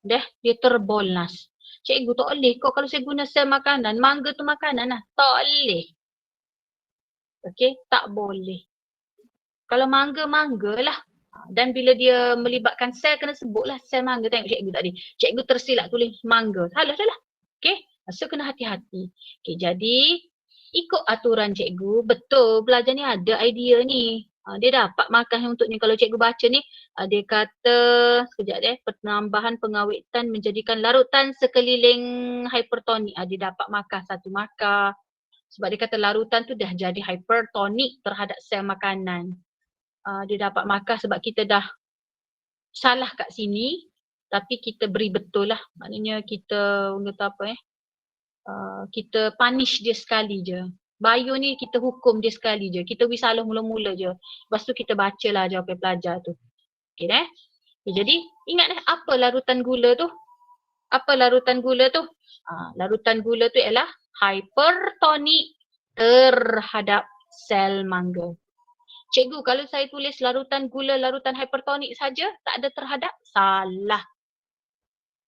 S1: Dia terbolas. Cikgu tak boleh kok kalau saya guna sel makanan. Mangga tu makanan lah. Tak boleh. Okey, tak boleh. Kalau mangga lah. Dan bila dia melibatkan sel, kena sebutlah sel mangga. Tengok cikgu tadi. Cikgu tersilap tulis mangga. Salah. Okey, so kena hati-hati. Okey, jadi ikut aturan cikgu, betul pelajar ni ada idea ni. Dia dapat markah untuk ni. Kalau cikgu baca ni, dia kata, sekejap penambahan pengawetan menjadikan larutan sekeliling hypertonik. Dia dapat markah 1 markah. Sebab dia kata larutan tu dah jadi hypertonik terhadap sel makanan. Dia dapat markah sebab kita dah salah kat sini. Tapi kita beri betul lah. Maknanya kita, kata apa kita punish dia sekali je. Bio ni kita hukum dia sekali je. Kita beri salah mula-mula je. Lepas tu kita bacalah jawapan pelajar tu. Okay jadi ingat apa larutan gula tu? Apa larutan gula tu? Larutan gula tu ialah hypertonik terhadap sel mangga. Cikgu, kalau saya tulis larutan gula, larutan hypertonik saja, tak ada terhadap? Salah.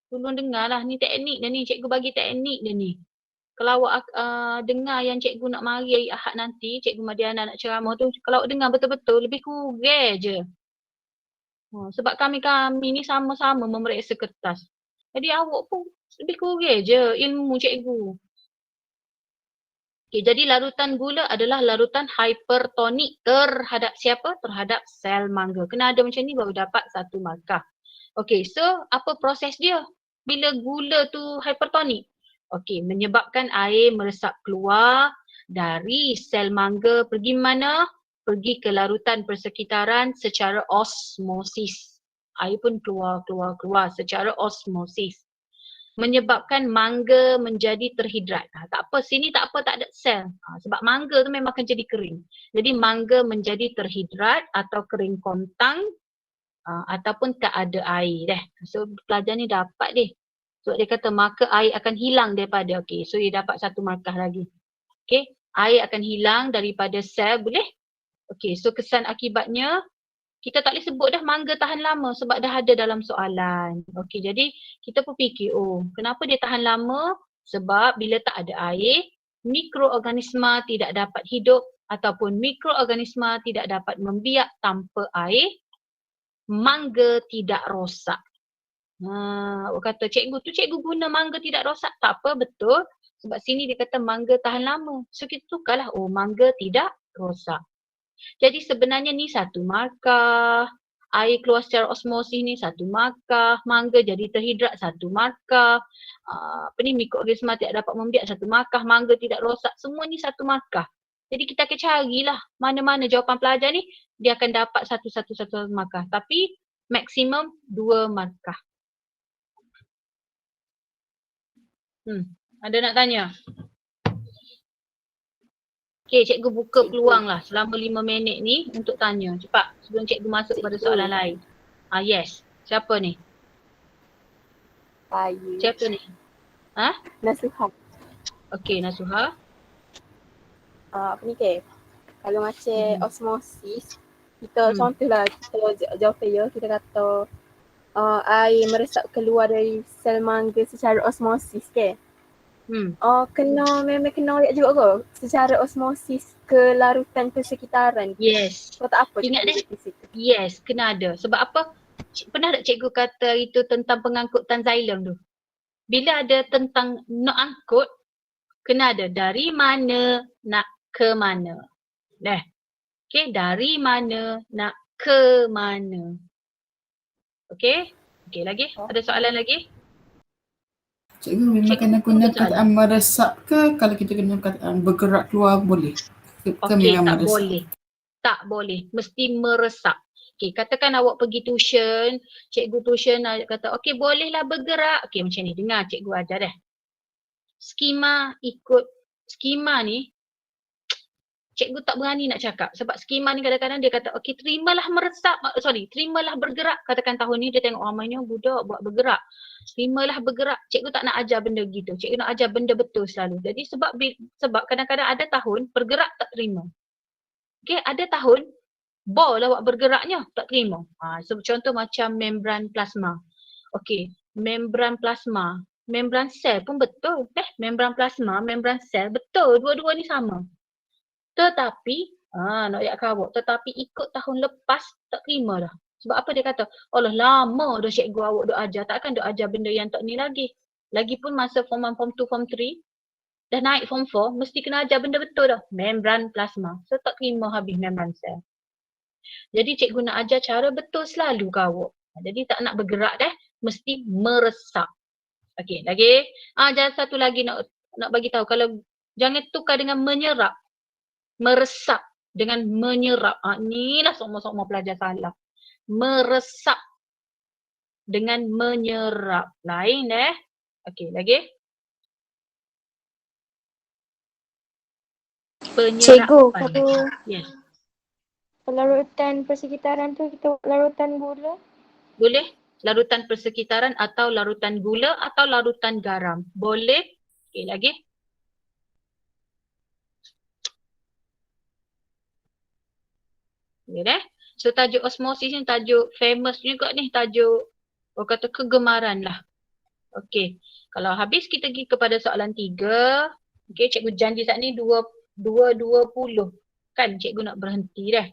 S1: Tolong dengarlah, ni teknik dia ni. Cikgu bagi teknik dia ni. Kalau awak dengar yang cikgu nak mari hari Ahad nanti, Cikgu Madiana nak ceramah tu, kalau awak dengar betul-betul, lebih kurang je. Sebab kami ni sama-sama memeriksa kertas. Jadi awak pun lebih kurang je ilmu cikgu. Okay, jadi larutan gula adalah larutan hypertonik terhadap siapa? Terhadap sel mangga. Kena ada macam ni baru dapat 1 markah. Okay, so apa proses dia? Bila gula tu hypertonik? Okey, menyebabkan air meresap keluar dari sel mangga pergi mana? pergi ke larutan persekitaran secara osmosis. Air pun keluar secara osmosis. Menyebabkan mangga menjadi terhidrat. Tak apa, sini tak apa, tak ada sel. Sebab mangga tu memang akan jadi kering. Jadi mangga menjadi terhidrat atau kering kontang ataupun tak ada air deh. So pelajar ni dapat deh. So dia kata maka air akan hilang daripada, okey. So dia dapat satu markah lagi. Okey, air akan hilang daripada sel, boleh? Okey, so kesan akibatnya kita tak boleh sebut dah mangga tahan lama sebab dah ada dalam soalan. Okey, jadi kita pun fikir, oh kenapa dia tahan lama? Sebab bila tak ada air, mikroorganisma tidak dapat hidup ataupun mikroorganisma tidak dapat membiak tanpa air, mangga tidak rosak. Awak kata cikgu tu cikgu guna mangga tidak rosak. Tak apa, betul. Sebab sini dia kata mangga tahan lama. So kita tukarlah, oh mangga tidak rosak. Jadi sebenarnya ni satu markah, air keluar secara osmosis ni satu markah, mangga jadi terhidrat satu markah, mikroorganisma tidak dapat membiak satu markah, mangga tidak rosak, semua ni satu markah. Jadi kita akan carilah mana-mana jawapan pelajar ni, dia akan dapat satu markah. Tapi maksimum 2 markah. Ada nak tanya? Okay, cikgu buka peluang lah selama 5 minit ni untuk tanya. Cepat sebelum cikgu masuk pada soalan lain. Yes. Siapa ni?
S4: Saya.
S1: Siapa ni?
S4: Nasuha.
S1: Okay, Nasuha.
S4: Apa ni ke? Kalau macam osmosis, kita contohlah kita jawapan ya, kita kata air meresap keluar dari sel mangga secara osmosis ke? Memang kena lihat juga ke secara osmosis ke larutan persekitaran.
S1: Yes.
S4: Kau tak apa?
S1: Ingat deh. Yes, kena ada. Sebab apa? Pernah tak cikgu kata itu tentang pengangkutan xylem tu? Bila ada tentang nak angkut, kena ada dari mana nak ke mana. Okay, dari mana nak ke mana. Okay? Okay lagi? Ada soalan lagi?
S3: Cikgu memang kena guna kataan meresap ke kalau kita guna kataan bergerak keluar boleh?
S1: Okey, tak boleh. Tak boleh. Mesti meresap. Okey, katakan awak pergi tuition, cikgu tuition kata okey bolehlah bergerak. Okey macam ni, dengar cikgu ajar dah. Skema ni cikgu tak berani nak cakap sebab skema ni kadang-kadang dia kata okey terimalah bergerak. Katakan tahun ni dia tengok ramainya budak buat bergerak. Terimalah bergerak. Cikgu tak nak ajar benda gitu. Cikgu nak ajar benda betul selalu. Jadi sebab kadang-kadang ada tahun bergerak tak terima. Okey, ada tahun ball awak bergeraknya tak terima. Contoh macam membran plasma. Okey, membran plasma, membran sel pun betul. Membran plasma, membran sel betul. Dua-dua ni sama. Tetapi, nak ayatkan awak, tetapi ikut tahun lepas tak terima dah. Sebab apa dia kata? Allah lama dah cikgu awak duk ajar, takkan duk ajar benda yang tak ni lagi. Lagipun masa form 1, form 2, form 3, dah naik form 4, mesti kena ajar benda betul dah. Membran plasma. So tak terima habis membran sel. Jadi cikgu nak ajar cara betul selalu ke awak. Jadi tak nak bergerak dah, mesti meresap. Okey, lagi. Jangan satu lagi nak bagi tahu kalau jangan tukar dengan menyerap. Meresap dengan menyerap. Inilah semua pelajar salah. Meresap dengan menyerap. Lain Okey, lagi. Penyerapan.
S2: Cikgu, kalau
S1: yes.
S2: larutan persekitaran tu kita larutan gula?
S1: Boleh. Larutan persekitaran atau larutan gula atau larutan garam. Boleh. Okey, lagi. Okay, so tajuk osmosis ni tajuk famous juga ni, tajuk orang kata kegemaran lah. Okey, kalau habis kita pergi kepada soalan 3. Okey, cikgu janji saat ni 2:20 kan cikgu nak berhenti dah.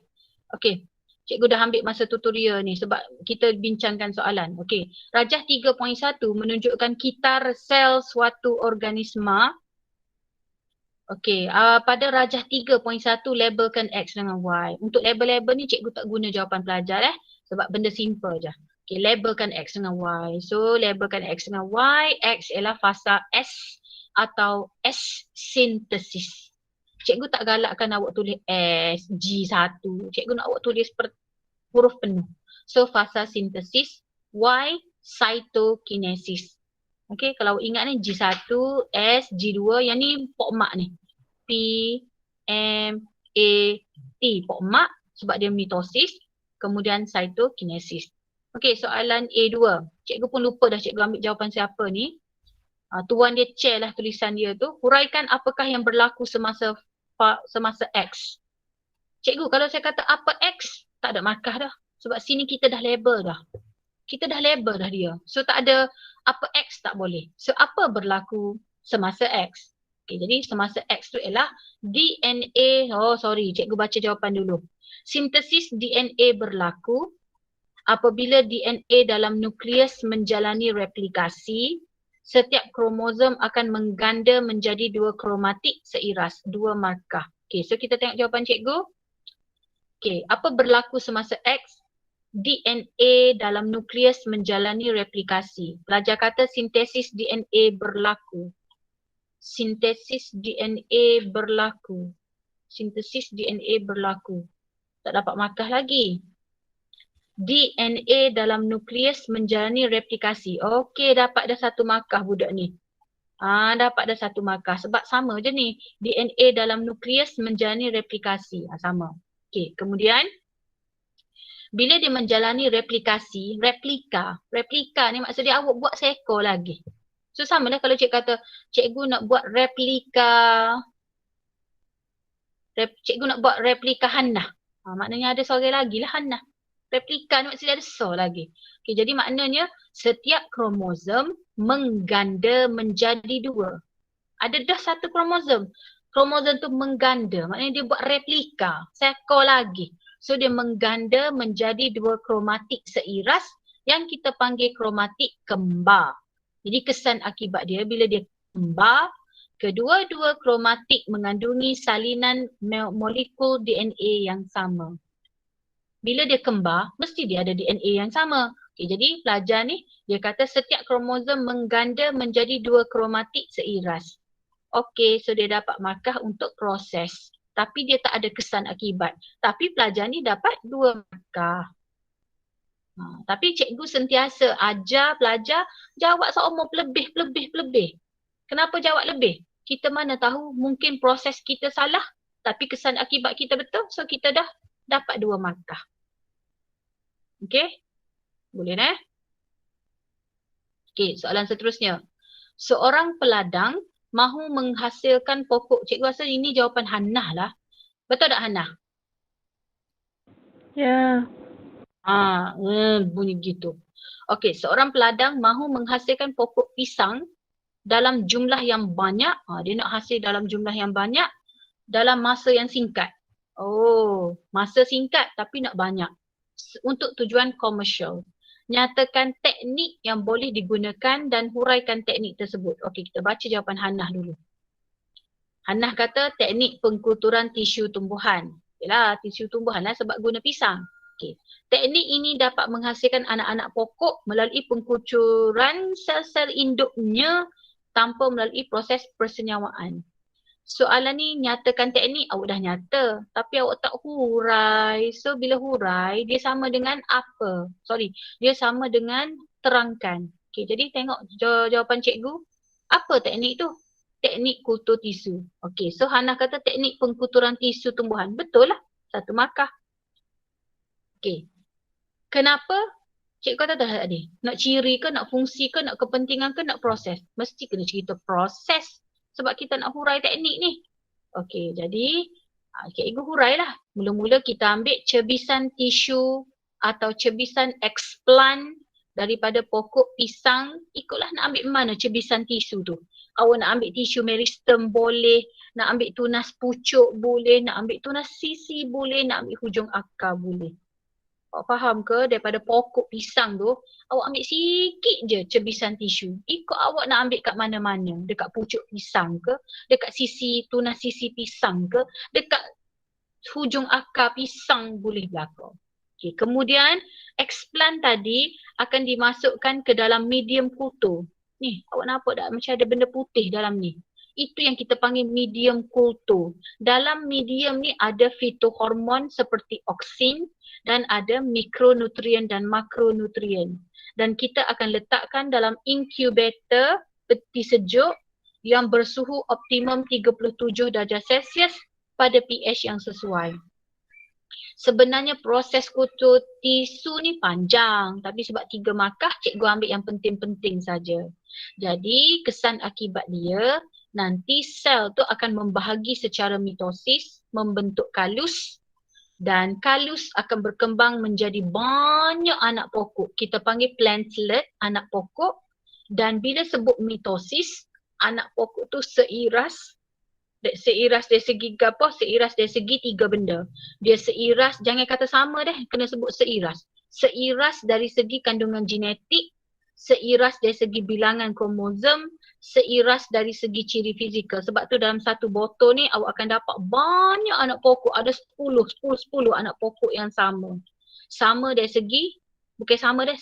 S1: Okey, cikgu dah ambil masa tutorial ni sebab kita bincangkan soalan. Okey, rajah 3.1 menunjukkan kitar sel suatu organisma. Okey, pada rajah 3.1 labelkan X dengan Y. Untuk label-label ni cikgu tak guna jawapan pelajar sebab benda simple je. Okey, labelkan X dengan Y. So labelkan X dengan Y. X ialah fasa S atau S sintesis. cikgu tak galakkan awak tulis S, G1. Cikgu nak awak tulis huruf penuh. So fasa sintesis, Y cytokinesis. Okay, kalau awak ingat ni G1, S, G2, yang ni pokmak ni. P, M, A, T. Pokmak sebab dia mitosis, kemudian cytokinesis. Okay, soalan A2. Cikgu pun lupa dah cikgu ambil jawapan siapa ni. Tuan dia share lah tulisan dia tu. Huraikan apakah yang berlaku semasa X. Cikgu, kalau saya kata apa X, tak ada markah dah. Sebab sini kita dah label dah. Kita dah label dah dia. So tak ada apa X tak boleh. So apa berlaku semasa X? Okay, jadi semasa X tu ialah DNA. Oh sorry, cikgu baca jawapan dulu. Sintesis DNA berlaku apabila DNA dalam nukleus menjalani replikasi. Setiap kromosom akan mengganda menjadi 2 kromatik seiras, 2 markah. Okay, so kita tengok jawapan cikgu. Okay, apa berlaku semasa X? DNA dalam nukleus menjalani replikasi. Pelajar kata sintesis DNA berlaku. Sintesis DNA berlaku. Sintesis DNA berlaku. Tak dapat markah lagi. DNA dalam nukleus menjalani replikasi. Okey, dapat dah 1 markah budak ni. Dapat dah 1 markah sebab sama je ni. DNA dalam nukleus menjalani replikasi. Sama. Okey, kemudian bila dia menjalani replikasi, replika ni maksudnya awak buat seekor lagi. So sama lah kalau cikgu kata, cikgu nak buat replika Hannah. Maknanya ada seorang lagi lah Hannah. Replika ni maksudnya ada seorang lagi. Okay, jadi maknanya setiap kromosom mengganda menjadi 2. Ada dah 1 kromosom. Kromosom tu mengganda, maknanya dia buat replika, seekor lagi. So dia mengganda menjadi 2 kromatik seiras yang kita panggil kromatik kembar. Jadi kesan akibat dia bila dia kembar, kedua-dua kromatik mengandungi salinan molekul DNA yang sama. Bila dia kembar, mesti dia ada DNA yang sama. Okay, jadi pelajar ni, dia kata setiap kromosom mengganda menjadi 2 kromatik seiras. Okey, so dia dapat markah untuk proses. Tapi dia tak ada kesan akibat. Tapi pelajar ni dapat 2 markah. Tapi cikgu sentiasa ajar pelajar jawab seumur lebih. Kenapa jawab lebih? Kita mana tahu mungkin proses kita salah tapi kesan akibat kita betul. So kita dah dapat 2 markah. Okey? Boleh dah? Okey, soalan seterusnya. Seorang peladang mahu menghasilkan pokok. Cikgu rasa ini jawapan Hannah lah. Betul tak Hannah?
S2: Ya.
S1: Bunyi gitu. Okey, seorang peladang mahu menghasilkan pokok pisang dalam jumlah yang banyak. Dia nak hasil dalam jumlah yang banyak dalam masa yang singkat. Oh, masa singkat tapi nak banyak. Untuk tujuan komersial. Nyatakan teknik yang boleh digunakan dan huraikan teknik tersebut. Okey, kita baca jawapan Hannah dulu. Hannah kata teknik pengkulturan tisu tumbuhan. Yalah, tisu tumbuhan lah sebab guna pisang. Okey. Teknik ini dapat menghasilkan anak-anak pokok melalui pengkucuran sel-sel induknya tanpa melalui proses persenyawaan. Soalan ni nyatakan teknik, awak dah nyata. Tapi awak tak hurai. So bila hurai, dia sama dengan apa? Dia sama dengan terangkan. Okay, jadi tengok jawapan cikgu. Apa teknik tu? Teknik kultur tisu. Okay, so Hannah kata teknik pengkulturan tisu tumbuhan. Betul lah. 1 markah. Okay. Kenapa? Cikgu kata tadi. Nak ciri ke, nak fungsi ke, nak kepentingan ke, nak proses? Mesti kena cerita proses. Sebab kita nak hurai teknik ni. Okey, jadi cikgu hurai lah. Mula-mula kita ambil cebisan tisu atau cebisan explant daripada pokok pisang. Ikutlah nak ambil mana cebisan tisu tu. Awak nak ambil tisu meristem boleh, nak ambil tunas pucuk boleh, nak ambil tunas sisi boleh, nak ambil hujung akar boleh. Awak faham ke daripada pokok pisang tu, awak ambil sikit je cebisan tisu. Ikut awak nak ambil kat mana-mana. Dekat pucuk pisang ke, dekat sisi tunas sisi pisang ke, dekat hujung akar pisang boleh berlaku. Okay. Kemudian explant tadi akan dimasukkan ke dalam medium kultur. Ni awak nampak tak macam ada benda putih dalam ni. Itu yang kita panggil medium kultur. Dalam medium ni ada fitohormon seperti oksin dan ada mikronutrien dan makronutrien. Dan kita akan letakkan dalam incubator peti sejuk yang bersuhu optimum 37 darjah Celsius pada pH yang sesuai. Sebenarnya proses kutur tisu ni panjang, tapi sebab 3 markah cikgu ambil yang penting-penting saja. Jadi kesan akibat dia, nanti sel tu akan membahagi secara mitosis, membentuk kalus, dan kalus akan berkembang menjadi banyak anak pokok. Kita panggil plantlet, anak pokok. Dan bila sebut mitosis, anak pokok tu seiras dari segi apa? Seiras dari segi 3 benda. Dia seiras, jangan kata sama deh, kena sebut seiras. Seiras dari segi kandungan genetik, seiras dari segi bilangan kromosom, seiras dari segi ciri fizikal. Sebab tu dalam satu botol ni awak akan dapat banyak anak pokok, ada 10 anak pokok yang sama. Sama dari segi, bukan sama deh,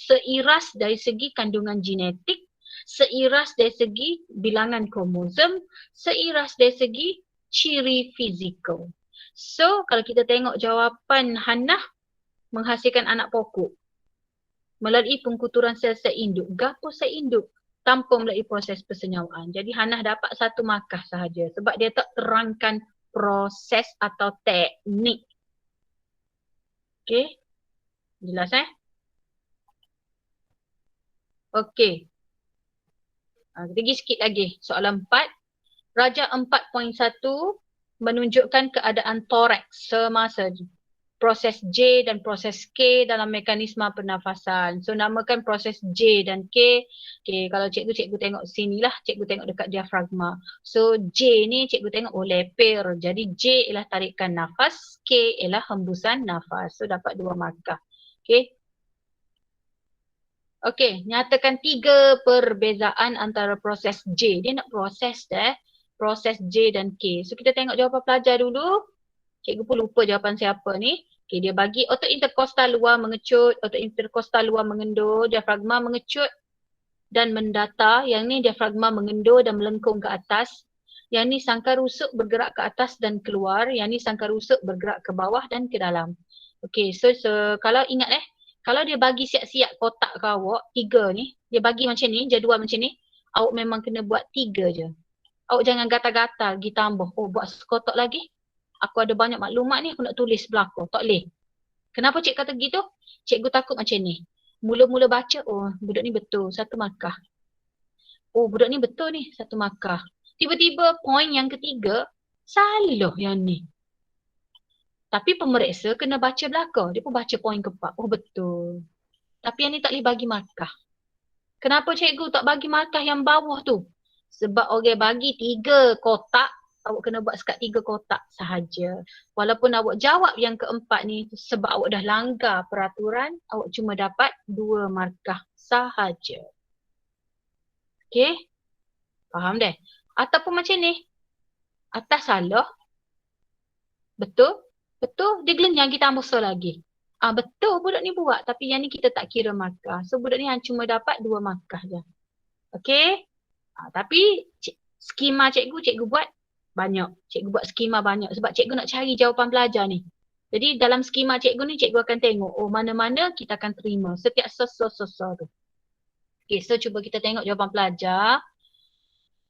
S1: seiras dari segi kandungan genetik, seiras dari segi bilangan kromosom, seiras dari segi ciri fizikal. So, kalau kita tengok jawapan Hannah, menghasilkan anak pokok melalui pengkuturan sel-sel induk. Gapo sel induk? Tanpa melalui proses persenyawaan. Jadi Hannah dapat 1 markah sahaja sebab dia tak terangkan proses atau teknik. Okey? Jelas Okey. Kita pergi sikit lagi. Soalan 4. Raja 4.1 menunjukkan keadaan toraks semasa proses J dan proses K dalam mekanisme pernafasan. So namakan proses J dan K. Okay, kalau cikgu tengok sini lah, cikgu tengok dekat diafragma. So J ni cikgu tengok lepir. Jadi J ialah tarikan nafas, K ialah hembusan nafas. So dapat 2 markah. Okay. Okey, nyatakan 3 perbezaan antara proses J. Dia nak proses proses J dan K. So kita tengok jawapan pelajar dulu. Cikgu pun lupa jawapan siapa ni. Okey, dia bagi otot interkostal luar mengecut, otot interkostal luar mengendur, diafragma mengecut dan mendata. Yang ni diafragma mengendur dan melengkung ke atas. Yang ni sangkar rusuk bergerak ke atas dan keluar. Yang ni sangkar rusuk bergerak ke bawah dan ke dalam. Okey, so kalau ingat kalau dia bagi siap-siap kotak ke awak, 3 ni, dia bagi macam ni, jadual macam ni, awak memang kena buat 3 je. Awak jangan gatal-gatal pergi tambah. Oh, buat sekotak lagi. Aku ada banyak maklumat ni, aku nak tulis belakang. Tak boleh. Kenapa cikgu kata gitu? Cikgu takut macam ni. Mula-mula baca, oh budak ni betul, 1 markah. Oh budak ni betul ni, 1 markah. Tiba-tiba poin yang ketiga, salah yang ni. Tapi pemeriksa kena baca belakang. Dia pun baca poin keempat. Oh betul. Tapi yang ni tak boleh bagi markah. Kenapa cikgu tak bagi markah yang bawah tu? Sebab orang bagi 3 kotak, awak kena buat sekat 3 kotak sahaja. Walaupun awak jawab yang keempat ni, sebab awak dah langgar peraturan, awak cuma dapat 2 markah sahaja. Okey? Faham deh? Ataupun macam ni. Atas salah. Betul? Betul, dia gelenyang kita tambah lagi. Betul budak ni buat, tapi yang ni kita tak kira markah. So budak ni cuma dapat 2 markah je. Okey? Tapi skema cikgu buat banyak. Cikgu buat skema banyak sebab cikgu nak cari jawapan pelajar ni. Jadi dalam skema cikgu ni, cikgu akan tengok, oh mana-mana kita akan terima setiap sosok-sosok tu. Okey, so cuba kita tengok jawapan pelajar.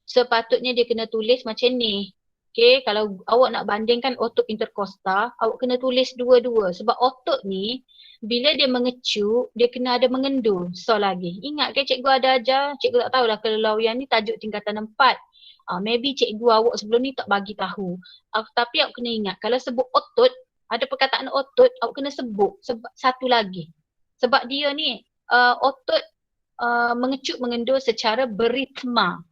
S1: Sepatutnya dia kena tulis macam ni. Okay, kalau awak nak bandingkan otot interkostal, awak kena tulis 2-2. Sebab otot ni, bila dia mengecut, dia kena ada mengendur. So lagi. Ingat ke cikgu ada ajar? Cikgu tak tahulah kalau yang ni tajuk tingkatan 4. Maybe cikgu awak sebelum ni tak bagi tahu. Tapi awak kena ingat, kalau sebut otot, ada perkataan otot, awak kena sebut satu lagi. Sebab dia ni, otot mengecut mengendur secara beritma.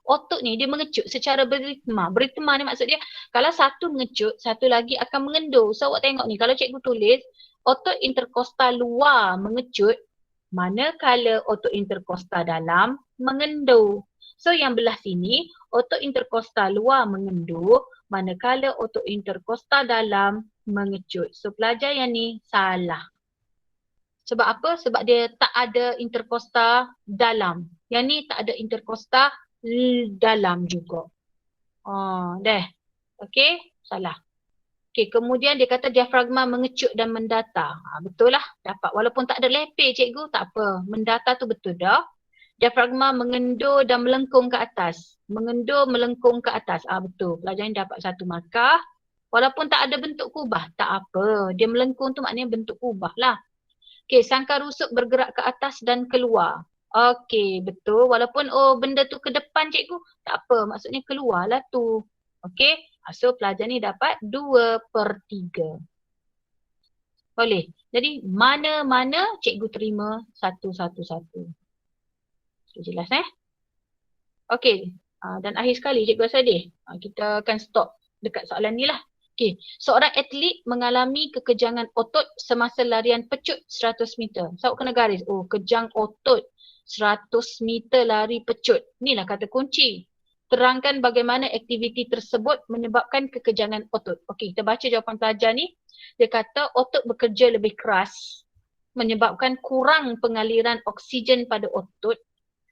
S1: Otot ni dia mengecut secara beritma. Beritma ni maksud dia kalau satu mengecut, satu lagi akan mengendur. So awak tengok ni, kalau cikgu tulis otot interkostal luar mengecut, manakala otot interkostal dalam mengendur. So yang belah sini, otot interkostal luar mengendur, manakala otot interkostal dalam mengecut. So pelajar yang ni salah. Sebab apa? Sebab dia tak ada interkostal dalam. Yang ni tak ada interkostal dalam juga. Deh. Okey, salah. Okey, kemudian dia kata diafragma mengecut dan mendata. Betul lah, dapat. Walaupun tak ada lepeh cikgu, tak apa. Mendata tu betul dah. Diafragma mengendur dan melengkung ke atas. Mengendur, melengkung ke atas. Betul. Pelajar ni dapat 1 markah. Walaupun tak ada bentuk kubah, tak apa. Dia melengkung tu maknanya bentuk kubah lah. Okey, sangkar rusuk bergerak ke atas dan keluar. Okey, betul. Walaupun benda tu ke depan cikgu, tak apa. Maksudnya keluarlah tu. Okey. So pelajar ni dapat 2/3. Boleh. Jadi mana-mana cikgu terima 1-1-1. Jelas Okey. Dan akhir sekali cikgu rasa Adil. Kita akan stop dekat soalan ni lah. Okey. Seorang atlet mengalami kekejangan otot semasa larian pecut 100 meter. Sawak kena garis. Kejang otot 100 meter lari pecut. Inilah kata kunci. Terangkan bagaimana aktiviti tersebut menyebabkan kekejangan otot. Okey, kita baca jawapan pelajar ni. Dia kata otot bekerja lebih keras menyebabkan kurang pengaliran oksigen pada otot.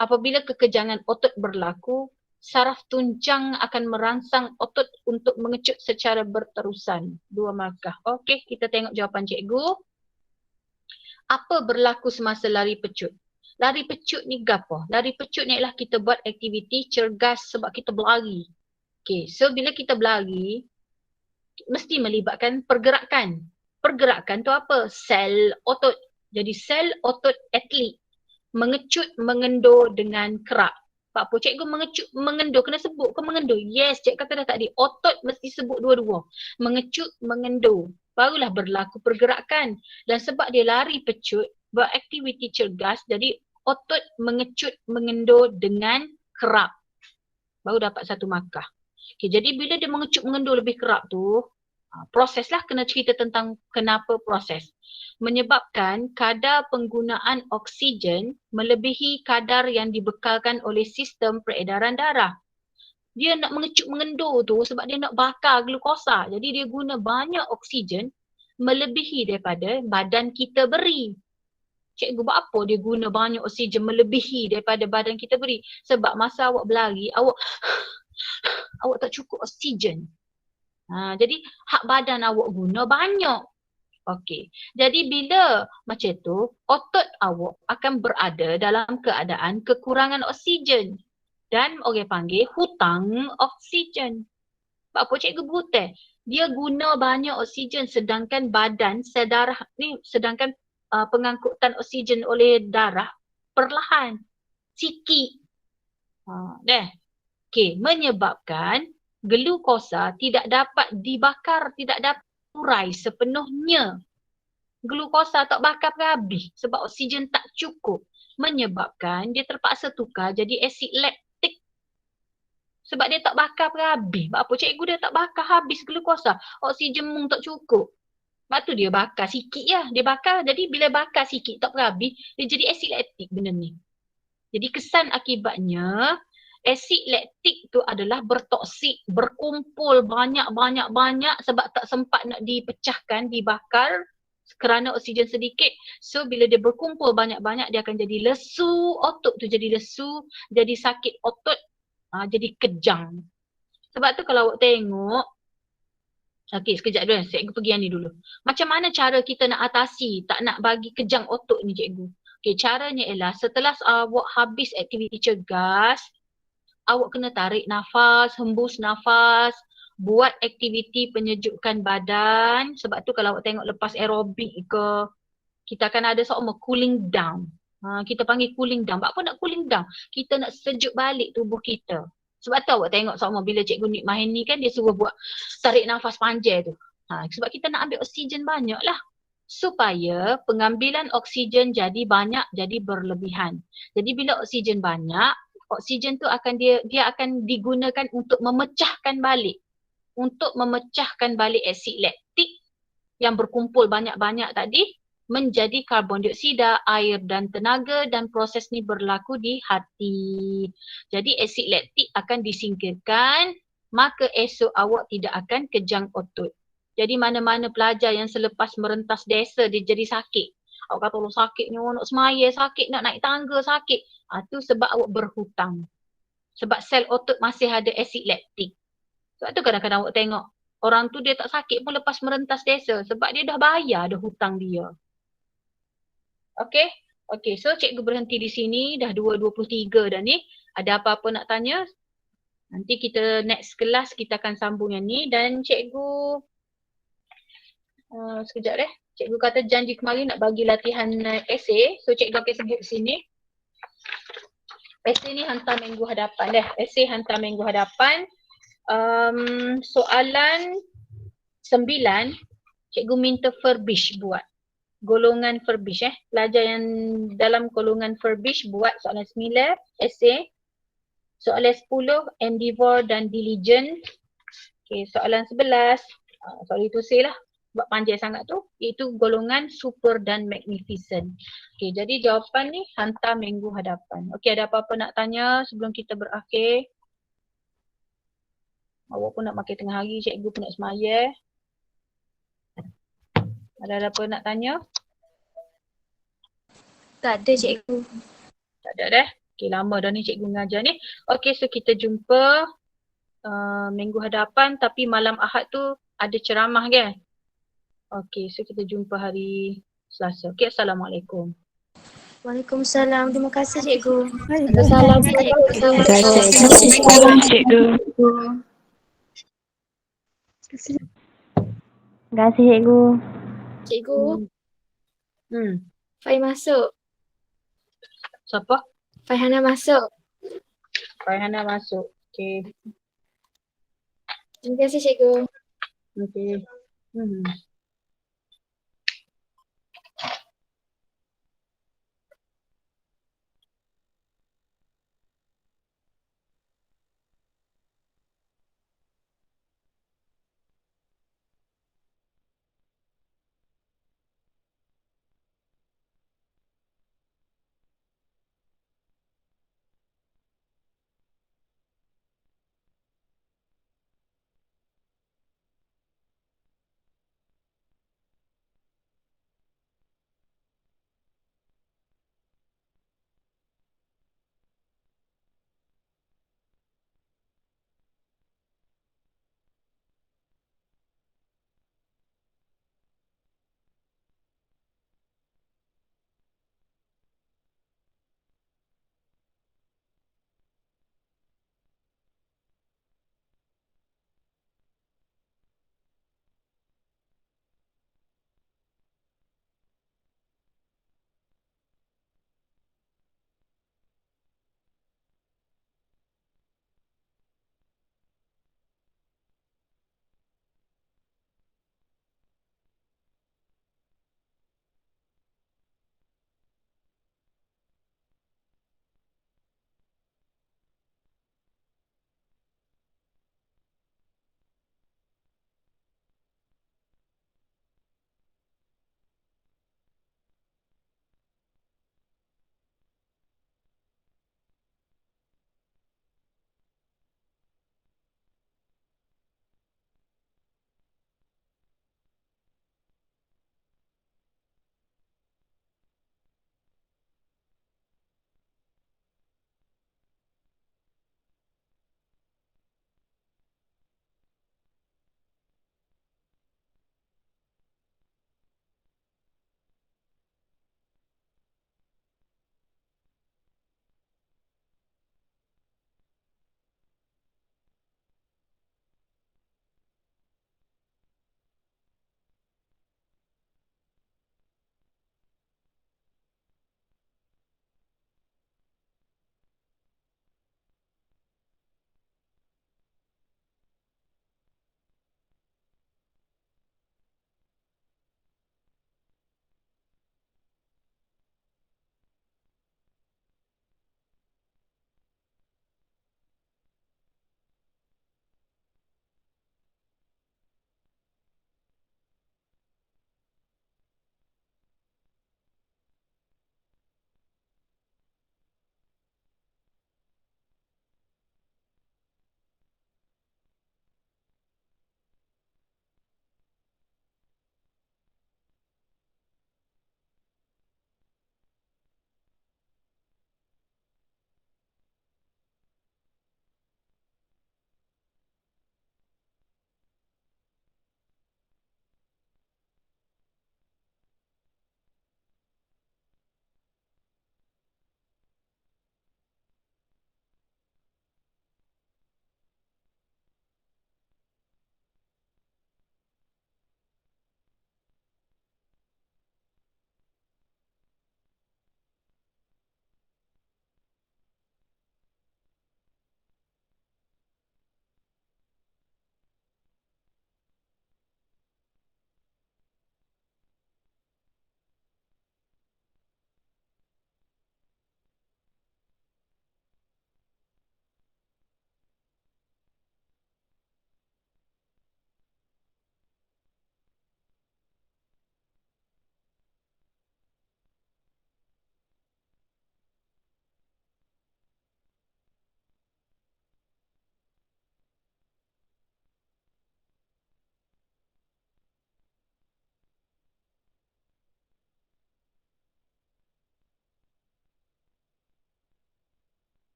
S1: Apabila kekejangan otot berlaku, saraf tunjang akan merangsang otot untuk mengecut secara berterusan. 2 markah. Okey, kita tengok jawapan cikgu. Apa berlaku semasa lari pecut? Lari pecut ni gapo? Lari pecut ni adalah kita buat aktiviti cergas sebab kita berlari. Okay, so bila kita berlari, mesti melibatkan pergerakan. Pergerakan tu apa? Sel otot. Jadi sel otot atlet mengecut, mengendur dengan kerak. Apa cikgu mengecut, mengendur? Kena sebut ke mengendur? Yes, cikgu kata dah tadi. Otot mesti sebut dua-dua. Mengecut, mengendur. Barulah berlaku pergerakan. Dan sebab dia lari pecut, beraktiviti cergas, jadi otot mengecut, mengendur dengan kerap. Baru dapat 1 markah. Okay, jadi bila dia mengecut, mengendur lebih kerap tu, proseslah kena cerita tentang kenapa proses. Menyebabkan kadar penggunaan oksigen melebihi kadar yang dibekalkan oleh sistem peredaran darah. Dia nak mengecut, mengendur tu sebab dia nak bakar glukosa. Jadi dia guna banyak oksigen melebihi daripada badan kita beri. Cikgu buat apa dia guna banyak oksigen melebihi daripada badan kita beri? Sebab masa awak berlari, awak tak cukup oksigen. Jadi hak badan awak guna banyak. Okey. Jadi bila macam tu, otot awak akan berada dalam keadaan kekurangan oksigen. Dan orang panggil hutang oksigen. Sebab apa cikgu berhutang? Dia guna banyak oksigen sedangkan badan, sel darah ni, sedangkan pengangkutan oksigen oleh darah perlahan, sikit. Okey, menyebabkan glukosa tidak dapat dibakar, tidak dapat urai sepenuhnya. Glukosa tak bakar habis sebab oksigen tak cukup. Menyebabkan dia terpaksa tukar jadi asid laktik. Sebab dia tak bakar habis. Sebab apa cikgu dia tak bakar habis glukosa? Oksigen mung tak cukup. Sebab tu dia bakar sikit ya. Dia bakar, jadi bila bakar sikit tak habis, dia jadi asid laktik benda ni. Jadi kesan akibatnya, asid laktik tu adalah bertoksik, berkumpul banyak-banyak sebab tak sempat nak dipecahkan, dibakar kerana oksigen sedikit. So bila dia berkumpul banyak-banyak, dia akan jadi lesu, otot tu jadi lesu, jadi sakit otot, jadi kejang. Sebab tu kalau awak tengok, okey, sekejap dulu. Cikgu pergi yang ni dulu. Macam mana cara kita nak atasi, tak nak bagi kejang otot ni cikgu? Okey, caranya ialah setelah awak habis aktiviti cergas, awak kena tarik nafas, hembus nafas, buat aktiviti penyejukkan badan. Sebab tu kalau awak tengok lepas aerobik ke, kita akan ada seorang cooling down. Kita panggil cooling down. Apa nak cooling down? Kita nak sejuk balik tubuh kita. Sebab tu awak tengok sama bila Cikgu Nik Mahin ni kan dia suruh buat tarik nafas panjang tu. Sebab kita nak ambil oksigen banyak lah. Supaya pengambilan oksigen jadi banyak, jadi berlebihan. Jadi bila oksigen banyak, oksigen tu akan dia akan digunakan untuk memecahkan balik. Untuk memecahkan balik asid laktik yang berkumpul banyak-banyak tadi menjadi karbon dioksida, air dan tenaga, dan proses ni berlaku di hati. Jadi asid laktik akan disingkirkan, maka esok awak tidak akan kejang otot. Jadi mana-mana pelajar yang selepas merentas desa dia jadi sakit. Awak kata lu sakitnya nak semaya sakit, nak naik tangga sakit. Tu sebab awak berhutang. Sebab sel otot masih ada asid laktik. Sebab tu kadang-kadang awak tengok orang tu dia tak sakit pun lepas merentas desa sebab dia dah bayar dah hutang dia. Okay? Okay, so cikgu berhenti di sini. Dah 2.23 dah ni. Ada apa-apa nak tanya? Nanti kita next kelas kita akan sambung yang ni. Dan cikgu, sekejap deh. Cikgu kata janji kemarin nak bagi latihan esei. So cikgu akan sebut sini. Esei ni hantar minggu hadapan deh. Esei hantar minggu hadapan. Soalan 9, cikgu minta Furbish buat. Golongan Furbish Pelajar yang dalam golongan Furbish buat soalan 9, esei. Soalan 10, endeavour dan diligent. Okay, soalan 11, soalan itu lah. Sebab panjang sangat tu. Iaitu golongan super dan magnificent. Okay, jadi jawapan ni hantar minggu hadapan. Okay, ada apa-apa nak tanya sebelum kita berakhir? Awak pun nak makan tengah hari, cikgu pun nak semaya. Ada apa nak tanya?
S2: Tak ada cikgu.
S1: Tak ada dah. Okay, lama dah ni cikgu mengajar ni. Okay, so kita jumpa minggu hadapan tapi malam Ahad tu ada ceramah kan? Okay, so kita jumpa hari Selasa. Okay, Assalamualaikum.
S2: Waalaikumsalam. Terima kasih cikgu.
S4: Salam
S2: Terima
S5: Cikgu.
S2: Terima kasih cikgu.
S4: Cikgu,
S2: Fai masuk.
S1: Siapa?
S2: Faihana masuk.
S1: Farhana masuk. Okay.
S2: Terima kasih cikgu.
S1: Okay.